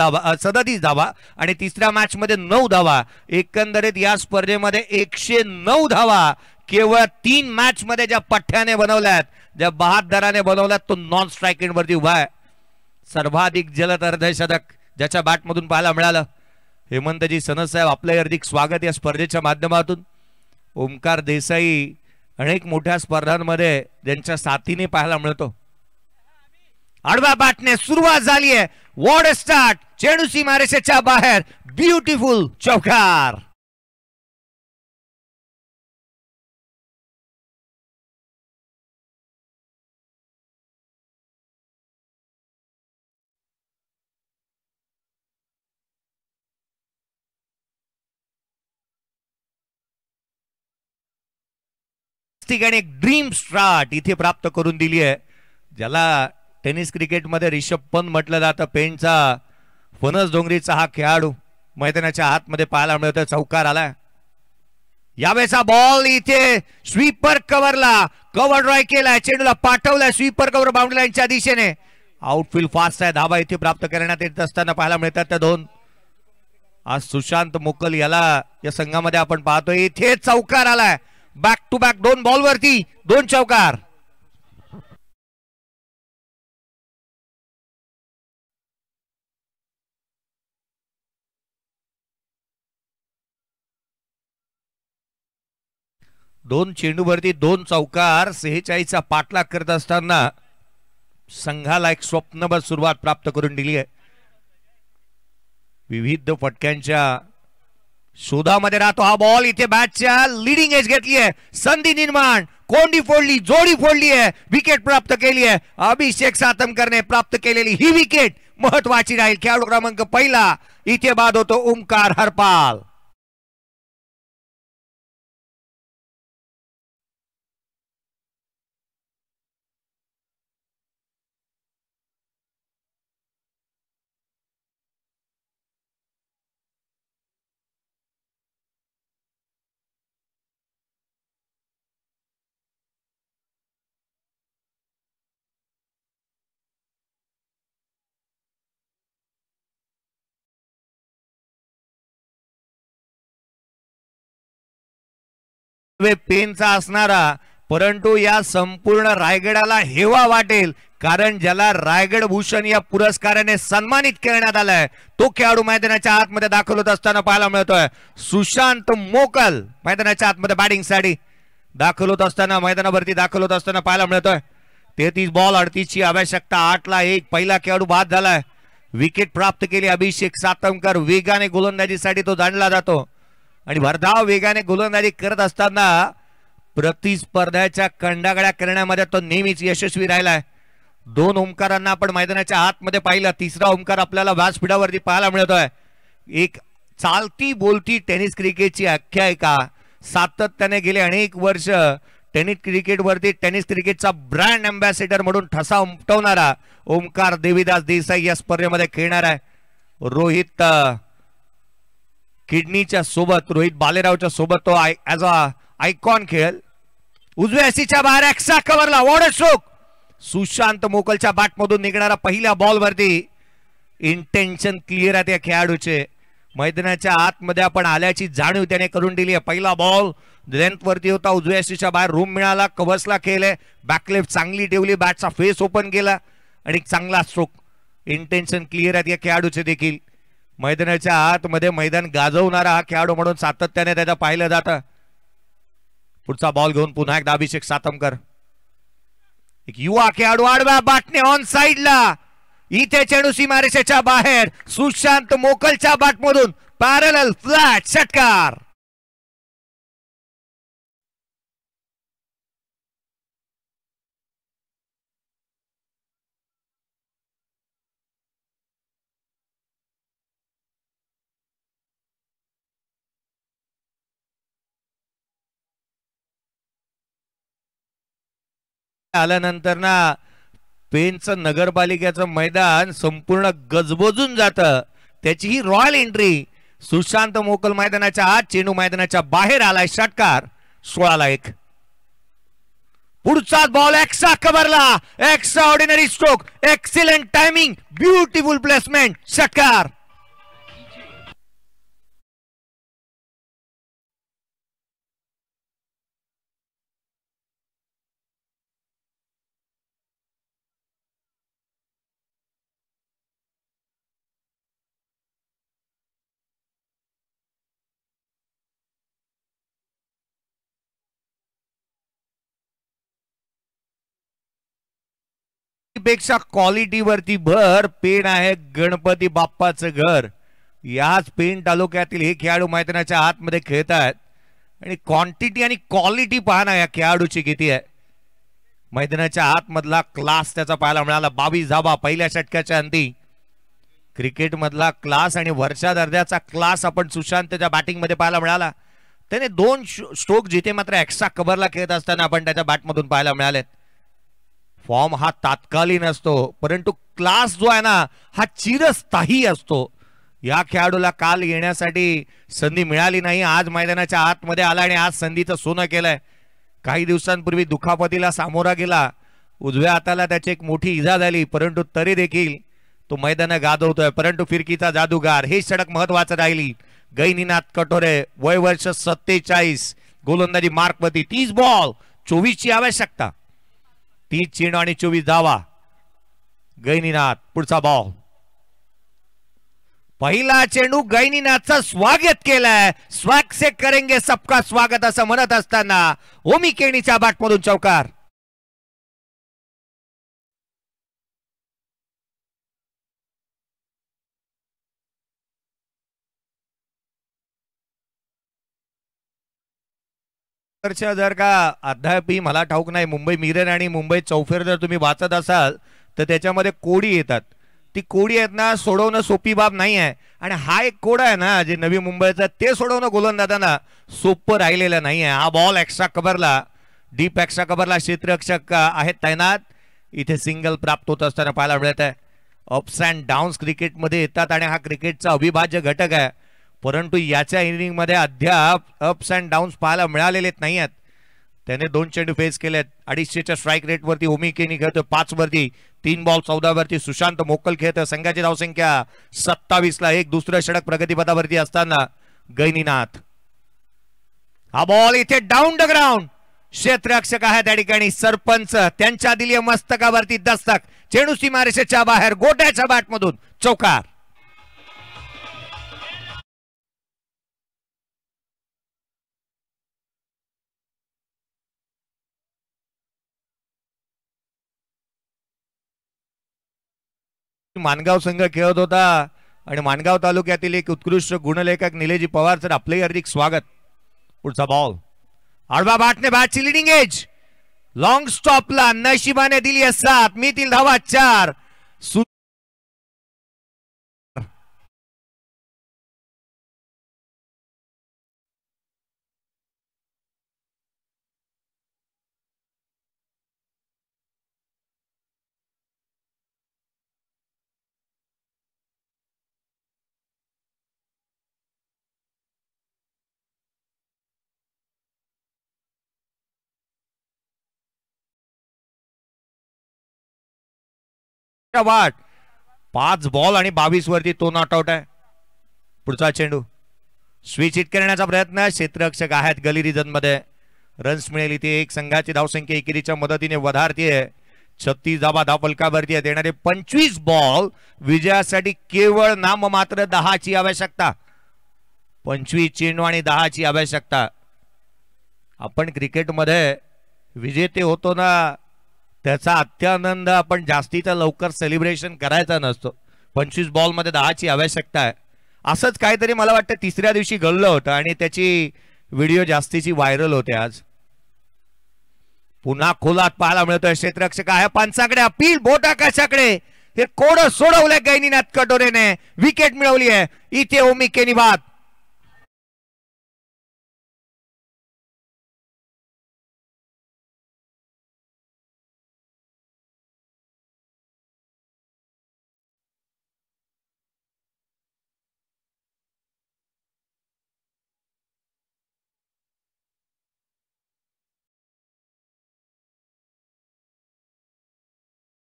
S3: धावा आणि तिसऱ्या मॅच मध्ये 9 धावा. एकंदरीत या स्पर्धेमध्ये 109 धावा केवळ 3 मॅच मध्ये ज्या पठ्ठ्याने बनवल्यात, ज्या बहादराने बनवल्यात, तो नॉन स्ट्राइक एंड वरती उभा आहे. सर्वाधिक जलद अर्धशतक ज्याच्या बॅट मधून पाहायला मिळालं. हेमंतजी सनदसाहेब आपलं हार्दिक स्वागत या स्पर्धेच्या माध्यमातून. ओमकार देसाई अनेक मोठ्या स्पर्धांमध्ये ज्यांच्या साथीने पाहायला मिळतो. आडव्या बॅटने सुरुवात झाली आहे. What a start. चेंडू सीमारेषेच्या बाहेर. ब्युटिफुल चौकार. ठिकाणी एक ड्रीम स्टार्ट इथे प्राप्त करून दिली आहे, ज्याला टेनिस क्रिकेटमध्ये रिषभ पंत म्हटलं जातं. पेणचा फणस डोंगरीचा हा खेळाडू मैदानाच्या आतमध्ये पाहायला मिळतोय. चौकार आलाय. यावेळेचा बॉल इथे स्वीपर कव्हरला, कव्हर ड्राय केलाय, चेंडूला पाठवलाय स्वीपर कव्हर बाउंड्री लाईनच्या दिशेने. आउटफील्ड फास्ट आहे. धाबा इथे प्राप्त करण्यात येत असताना पाहायला मिळतात त्या दोन. आज सुशांत मोकल याला या संघामध्ये आपण पाहतोय. इथे चौकार आलाय. बॅक टू बॅक 2 बॉलवरती 2 चौकार. दोन चेंडूवरती 2 चौकार. 46चा पाठलाग करत असताना संघाला एक स्वप्नबद्ध सुरुवात प्राप्त करून दिली आहे. विविध फटक्यांच्या शोधामध्ये राहतो हा बॉल. इथे बॅटच्या लीडिंग एज घेतली आहे. संधी निर्माण, कोंडी फोडली, जोडी फोडली आहे, विकेट प्राप्त केली आहे. अभिषेक सातमकरने प्राप्त केलेली ही विकेट महत्वाची राहील. खेळाडू क्रमांक 1 इथे बाद होतो ओमकार हरपाल. पेनचा असणारा, परंतु या संपूर्ण रायगडाला हेवा वाटेल, कारण ज्याला रायगड भूषण या पुरस्काराने सन्मानित करण्यात आलाय तो खेळाडू मैदानाच्या आतमध्ये दाखल होत असताना पाहायला मिळतोय. सुशांत मोकल मैदानाच्या आतमध्ये बॅटिंग साठी दाखल होत असताना, मैदानावरती दाखल होत असताना पाहायला मिळतोय. 33 बॉल 38 ची आवश्यकता. 8ला 1. पहिला खेळाडू बाद झालाय. विकेट प्राप्त केली अभिषेक सातमकर. वेगाने गोलंदाजीसाठी तो जाणला जातो आणि भरधाव वेगाने गोलंदाजी करत असताना प्रतिस्पर्ध्याच्या कंडागड्या करण्यामध्ये तो नेहमीच यशस्वी राहिलाय. 2 ओमकारांना आपण मैदानाच्या आतमध्ये पाहिलं. तिसरा ओमकार आपल्याला व्यासपीठावरती पाहायला मिळतोय. एक चालती बोलती टेनिस क्रिकेटची आख्यायिका, सातत्याने गेले अनेक वर्ष टेनिस क्रिकेटवरती टेनिस क्रिकेटचा ब्रँड अँबॅसेडर म्हणून ठसा उमटवणारा ओमकार देवीदास देसाई या स्पर्धेमध्ये खेळणार आहे. रोहित किडनीच्या सोबत, रोहित बालेरावच्या सोबत तो ऍज अ आयकॉन खेळेल. उजव्या हस्तीच्या बाहेर एक्सा कव्हरला वॉट अ स्ट्रोक. सुशांत मोकलच्या बॅट मधून निघणारा पहिल्या बॉल वरती इंटेन्शन क्लिअर आहे त्या खेळाडूचे. मैदानाच्या आतमध्ये आपण आल्याची जाणीव त्याने करून दिली आहे. पहिला बॉल लेंथ वरती होता, उजव्या हस्तीच्या बाहेर रूम मिळाला, कव्हर्सला खेळले, बॅकलेफ्ट चांगली ठेवली, बॅटचा फेस ओपन केला आणि चांगला स्ट्रोक. इंटेन्शन क्लिअर आहे या खेळाडूचे देखील. मैदानाच्या आतमध्ये मैदान गाजवणारा हा खेळाडू म्हणून सातत्याने त्याला पाहिलं जातं. पुढचा बॉल घेऊन पुन्हा एकदा अभिषेक सातमकर, एक युवा खेळाडू आडव्या बाटने ऑन साइडला. इथे चेंडू सीमारेषेच्या बाहेर, सुशांत मोकलच्या बाटमधून पॅरलल फ्लॅट षटकार. आल्यानंतर ना पेनचं नगरपालिकेचं मैदान संपूर्ण गजबजून जातं. त्याची ही रॉयल एंट्री. सुशांत मोकल मैदानाच्या आत, चेंडू मैदानाच्या बाहेर आलाय. षटकार. 16-1. पुढचा बॉल एक्स्ट्रा कव्हरला. Extraordinary stroke, excellent timing, beautiful placement. षटकार. पेक्षा क्वालिटीवरती भर. पेण आहे गणपती बाप्पाचं घर. याच पेण तालुक्यातील हे खेळाडू मैदानाच्या आतमध्ये खेळत आहेत आणि क्वांटिटी आणि क्वालिटी पाहणं या खेळाडूची किती आहे. मैदानाच्या आतमधला क्लास त्याचा पाहायला मिळाला. 22 धावा पहिल्या षटकाच्या अंती. क्रिकेट मधला क्लास आणि वरच्या दर्जाचा क्लास आपण सुशांतच्या बॅटिंग मध्ये पाहायला मिळाला. त्याने 2 स्ट्रोक जिथे मात्र एक्स्ट्रा कव्हरला खेळत असताना आपण त्याच्या बॅटमधून पाहायला मिळालेत. फॉर्म हा तात्कालीन असतो, परंतु क्लास जो आहे ना हा चिरस्थायी असतो. या खेळाडूला काल येण्यासाठी संधी मिळाली नाही. आज मैदानाच्या आतमध्ये आला आणि आज संधीचं सोनं केलंय. काही दिवसांपूर्वी दुखापतीला सामोरा गेला. उजव्या हाताला त्याची एक मोठी इजा झाली, परंतु तरी देखील तो मैदान गाजवतोय. परंतु फिरकीचा जादूगार हे षटक महत्वाचं राहिली. गैनीनाथ कटोरे, वय वर्ष 47, गोलंदाजी मार्कवरती. 30 बॉल 24 ची आवश्यकता. 30 चेंडू आणि 24 धावा. गैनीनाथ. पुढचा बॉल. पहिला चेंडू गैनीनाथचं स्वागत केलंय. स्वॅग से करेंगे सबका स्वागत असं म्हणत असताना ओमी केणीच्या बॅटमधून चौकार. जर का अद्यापही मला ठाऊक नाही, मुंबई मिरर आणि मुंबई चौफेर जर तुम्ही वाचत असाल तर त्याच्यामध्ये कोडी येतात. ती कोडी आहेत ना सोडवणं सोपी बाब नाही आहे. आणि हा एक कोड आहे ना जे नवी मुंबईचा, ते सोडवणं गोलंदाजांना सोपं राहिलेलं नाही आहे. हा बॉल एक्स्ट्रा कव्हरला, डीप एक्स्ट्रा कव्हरला क्षेत्ररक्षक आहेत तैनात. इथे सिंगल प्राप्त होत असताना पाहायला मिळत आहे. अप्स अँड डाऊन्स क्रिकेटमध्ये येतात आणि हा क्रिकेटचा अविभाज्य घटक आहे. परंतु याच्या इनिंग मध्ये अद्याप अप्स अँड डाऊन्स पाहायला मिळालेले नाही आहेत. त्याने 2 चेंडू फेस केलेत. 250च्या स्ट्राईक रेट वरती ओमी केनी खेळतोय. 5 वरती, 3 बॉल 14 वरती सुशांत मोकल खेळतोय. संघाची धावसंख्या 27ला. एक दुसरं षटक प्रगतीपथावरती असताना गैनीनाथ. हा बॉल इथे डाऊन द ग्राउंड. क्षेत्ररक्षक आहे त्या ठिकाणी सरपंच, त्यांच्या दिलीय मस्तकावरती दस्तक. चेंडू सीमारेषेच्या बाहेर, गोट्याच्या बॅटमधून चौकार. मानगाव संघ खेळत होता आणि मानगाव तालुक्यातील एक उत्कृष्ट गुणलेखक निलेजी पवार सर, आपले हार्दिक स्वागत. पुढचा बॉल. आडवा बॅटने बॅटची लिडिंग एज. लॉंग स्टॉपला नशिबाने दिली आहे 7. मितील धावा 4. वाट. 5 बॉल आणि 22 वरती तो नॉट आउट आहे. पुढचा चेंडू स्विच हिट करण्याचा प्रयत्न. क्षेत्ररक्षक आहेत गली रिजन मध्ये. रन्स मिळेल इथे. एक संघाची धावसंख्या एकेरीच्या मदतीने वधारतीये. 36 धावा धावफलकावरती आहेत. येणारे 25 बॉल विजयासाठी केवळ नाममात्र 10 ची आवश्यकता. 25 चेंडू आणि 10 ची आवश्यकता. आपण क्रिकेटमध्ये विजेते होतो ना, त्याचा अत्यानंद आपण जास्तीचा लवकर सेलिब्रेशन करायचा नसतो. 25 बॉल मध्ये 10 ची आवश्यकता आहे. असंच काहीतरी मला वाटतं तिसऱ्या दिवशी घडलं होतं आणि त्याची व्हिडिओ जास्तीची व्हायरल होते. आज पुन्हा खोलात पाहायला मिळतोय. क्षेत्ररक्षक आहे पंचाकडे, अपील बोट आकाशाकडे. हे कोड सोडवलंय गैनीनाथ कटोरेने, विकेट मिळवली आहे. इथे ओमी केनी बाद.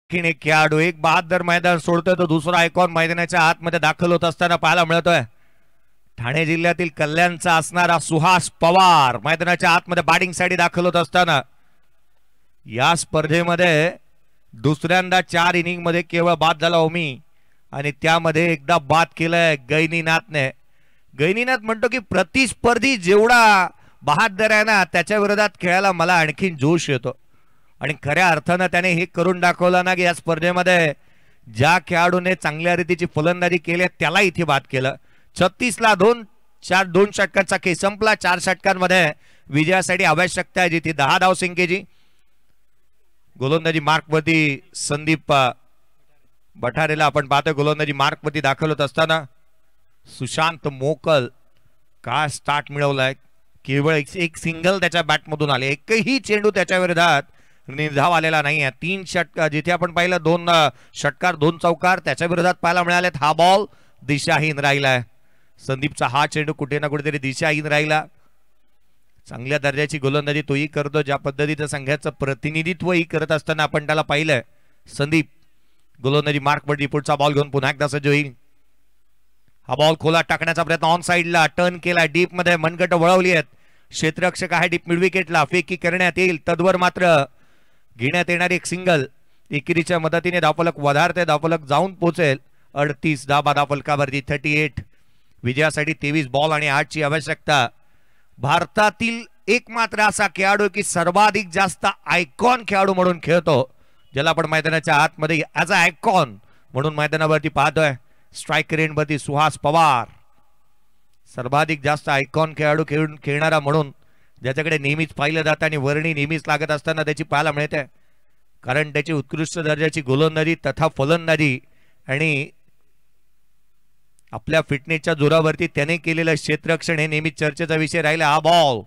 S3: एक खेळाडू एक बहादर मैदान सोडतोय, तो दुसरा आयकॉन मैदानाच्या आतमध्ये दाखल होत असताना पाहायला मिळतोय. ठाणे जिल्ह्यातील कल्याणचा असणारा सुहास पवार मैदानाच्या आतमध्ये बॅटिंग साठी दाखल होत असताना या स्पर्धेमध्ये दुसऱ्यांदा 4 इनिंग मध्ये केवळ बाद झाला ओमी आणि त्यामध्ये एकदा बाद केलंय गैनीनाथने. गैनीनाथ म्हणतो की प्रतिस्पर्धी जेवढा बहादर आहे ना, त्याच्या विरोधात खेळायला मला आणखीन जोश येतो. आणि खऱ्या अर्थानं त्याने हे करून दाखवलं ना की या स्पर्धेमध्ये ज्या खेळाडूने चांगल्या रीतीची फलंदाजी केली त्याला इथे बाद केलं. 36 ला 2 षटकांचा खेळ संपला. 4 षटकांमध्ये विजयासाठी आवश्यकता आहे जिथे 10 धावसंख्येची. गोलंदाजी मार्कवरती संदीप बठारेला आपण पाहतोय गोलंदाजी मार्कवरती दाखल होत असताना सुशांत मोकल का स्टार्ट मिळवलाय. केवळ एक सिंगल त्याच्या बॅटमधून आले, एकही चेंडू त्याच्या विरोधात निर्धाव आलेला नाही आहे. 3 षटकार जिथे आपण पाहिलं 2 षटकार 2 चौकार त्याच्या विरोधात पाहायला मिळालेत. हा बॉल दिशाहीन राहिलाय. संदीपचा हा चेंडू कुठे ना कुठेतरी दिशाहीन राहिला. चांगल्या दर्जाची गोलंदाजी तोही करतो, ज्या पद्धतीचं संघाचं प्रतिनिधित्वही करत असताना आपण त्याला पाहिलंय. संदीप गोलंदाजी मार्कवरती पुढचा बॉल घेऊन पुन्हा एकदा सज्ज होईल. हा बॉल खोला टाकण्याचा प्रयत्न ऑन साइडला टर्न केला, डीप मध्ये मनगट वळवली आहेत. क्षेत्ररक्षक आहे डीप मिड विकेटला, फेकी करण्यात येईल. तद्वर मात्र घेण्यात येणारी एक सिंगल एकेरीच्या मदतीने धावफलक वधारते. धावफलक जाऊन पोहोचेल 38 धावा धावफलकावरती 38. विजयासाठी 23 बॉल आणि 8 ची आवश्यकता. भारतातील एकमात्र असा खेळाडू की सर्वाधिक जास्त आयकॉन खेळाडू म्हणून खेळतो, ज्याला आपण मैदानाच्या आतमध्ये ॲज अ आयकॉन म्हणून मैदानावरती पाहतोय. स्ट्राईक रेंजवरती सुहास पवार सर्वाधिक जास्त आयकॉन खेळाडू खेळणारा म्हणून ज्याच्याकडे नेहमीच पाहिलं जातं आणि वर्णी नेहमीच लागत असताना त्याची पाहायला मिळते. कारण त्याची उत्कृष्ट दर्जाची गोलंदाजी तथा फलंदाजी आणि आपल्या फिटनेसच्या जोरावरती त्याने केलेलं क्षेत्ररक्षण हे नेहमीच चर्चेचा विषय राहिला. हा बॉल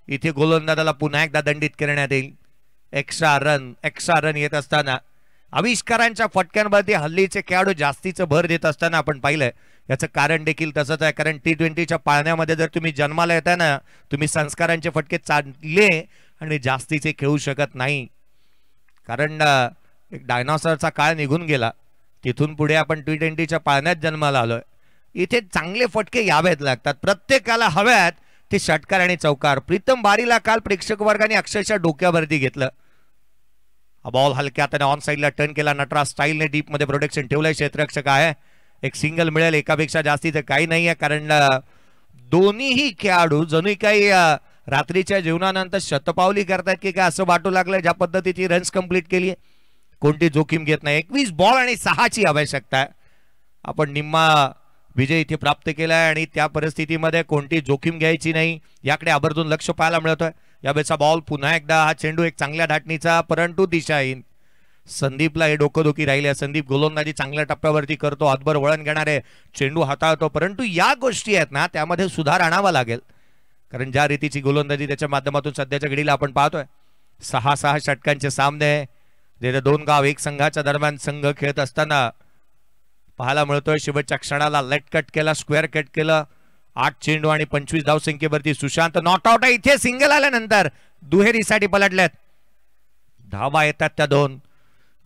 S3: इथे गोलंदाजाला पुन्हा एकदा दंडित करण्यात येईल. एक्स्ट्रा रन येत असताना आविष्कारांच्या फटक्यांवरती हल्लीचे खेळाडू जास्तीचं भर देत असताना आपण पाहिलंय. याचं कारण देखील तसंच आहे, कारण T20च्या पाळण्यामध्ये जर तुम्ही जन्माला येता ना, तुम्ही संस्कारांचे फटके चालले आणि जास्तीचे खेळू शकत नाही. कारण एक डायनॉसॉरचा काळ निघून गेला, तिथून पुढे आपण T20च्या पाळण्यात जन्माला आलोय. इथे चांगले फटके यावेत लागतात, प्रत्येकाला हव्यात ते षटकार आणि चौकार. प्रीतम बारीला काल प्रेक्षक वर्गाने अक्षरशः डोक्यावरती घेतलं. हा बॉल हलक्या हाताने ऑन साइडला टर्न केला. नटराज स्टाईलने डीप मध्ये प्रोटेक्शन ठेवलंय. क्षेत्ररक्षक आहे, एक सिंगल मिळेल. एकापेक्षा जास्तीचं काही नाही आहे, कारण दोन्हीही खेळाडू जणू काही रात्रीच्या जेवणानंतर शतपावली करतात की काय असं वाटू लागलं. ज्या पद्धतीची रन्स कंप्लीट केली आहे, कोणती जोखीम घेत नाही. 21 बॉल आणि 6 ची आवश्यकता आहे. आपण निम्मा विजय इथे प्राप्त केलाय आणि त्या परिस्थितीमध्ये कोणती जोखीम घ्यायची नाही याकडे आवर्जून लक्ष पाहायला मिळतोय. यावेळेचा बॉल पुन्हा एकदा हा चेंडू एक चांगल्या धाटणीचा, परंतु दिशाहीन. संदीपला हे डोकदुखी राहिली. संदीप गोलंदाजी चांगल्या टप्प्यावरती करतो, हातभर वळण घेणारे चेंडू हाताळतो, परंतु या गोष्टी आहेत ना त्यामध्ये सुधार आणावा लागेल. कारण ज्या रीतीची गोलंदाजी त्याच्या माध्यमातून सध्याच्या घडीला आपण पाहतोय. 6 षटकांचे सामने, जे 2 गाव एक संघाच्या दरम्यान संघ खेळत असताना पाहायला मिळतोय. शेवटच्या क्षणाला लेट कट केला, स्क्वेअर कट केलं. 8 चेंडू आणि 25 धावसंख्येवरती सुशांत नॉट आउट आहे. इथे सिंगल आल्यानंतर दुहेरीसाठी पलटल्यात. धावा येतात त्या 2.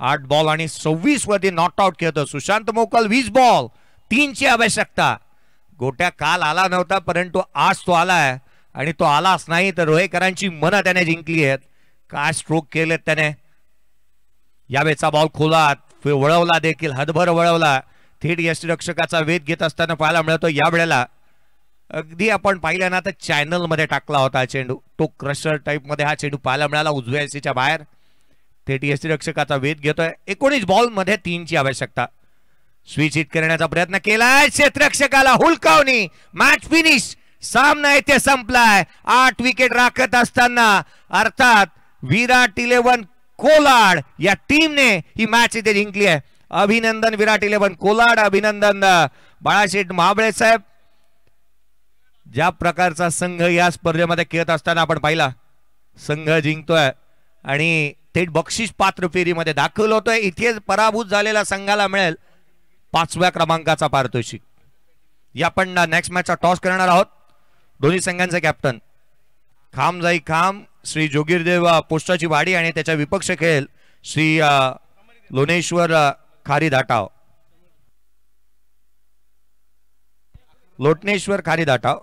S3: 8 बॉल आणि 26 वरती नॉट आउट खेळतो सुशांत मोकल. 20 बॉल 3 ची आवश्यकता. गोट्या काल आला नव्हता, परंतु आज तो आलाय आणि तो आलाच नाही तर रोहेकरांची मनं त्याने जिंकली आहेत. काय स्ट्रोक केलेत त्याने. यावेळेचा बॉल खोलात वळवला देखील, हातभर वळवला, थेट यष्टीरक्षकाचा वेध घेत असताना पाहायला मिळतो. या वेळेला अगदी आपण पाहिलं ना तर चॅनल मध्ये टाकला होता चेंडू, तो क्रशर टाइप मध्ये हा चेंडू पाहायला मिळाला उजव्या एसीच्या बाहेर. थेट यष्टीरक्षकाचा वेध घेतोय. 19 बॉल मध्ये 3 ची आवश्यकता. स्विच हिट करण्याचा प्रयत्न केलाय, क्षेत्ररक्षकाला हुलकावणी, मॅच फिनिश. सामना इथे संपलाय. 8 विकेट राखत असताना अर्थात विराट 11 कोलाड या टीमने ही मॅच इथे जिंकली आहे. अभिनंदन विराट 11 कोलाड, अभिनंदन बाळाशेठ महाबळे साहेब. ज्या प्रकारचा संघ या स्पर्धेमध्ये खेळत असताना आपण पाहिला, संघ जिंकतोय आणि थेट बक्षीस पात्र फेरीमध्ये दाखल होतोय. इथे पराभूत झालेल्या संघाला मिळेल 5व्या क्रमांकाचा पारितोषिक. या आपण नेक्स्ट मॅचचा टॉस करणार आहोत. दोन्ही संघांचे कॅप्टन खाम जाई खाम श्री जोगीरदेव पोस्टाची वाडी आणि त्याच्या विपक्ष खेळ श्री लोणेश्वर खारी दाटाव, लोटनेश्वर खारी दाटाव.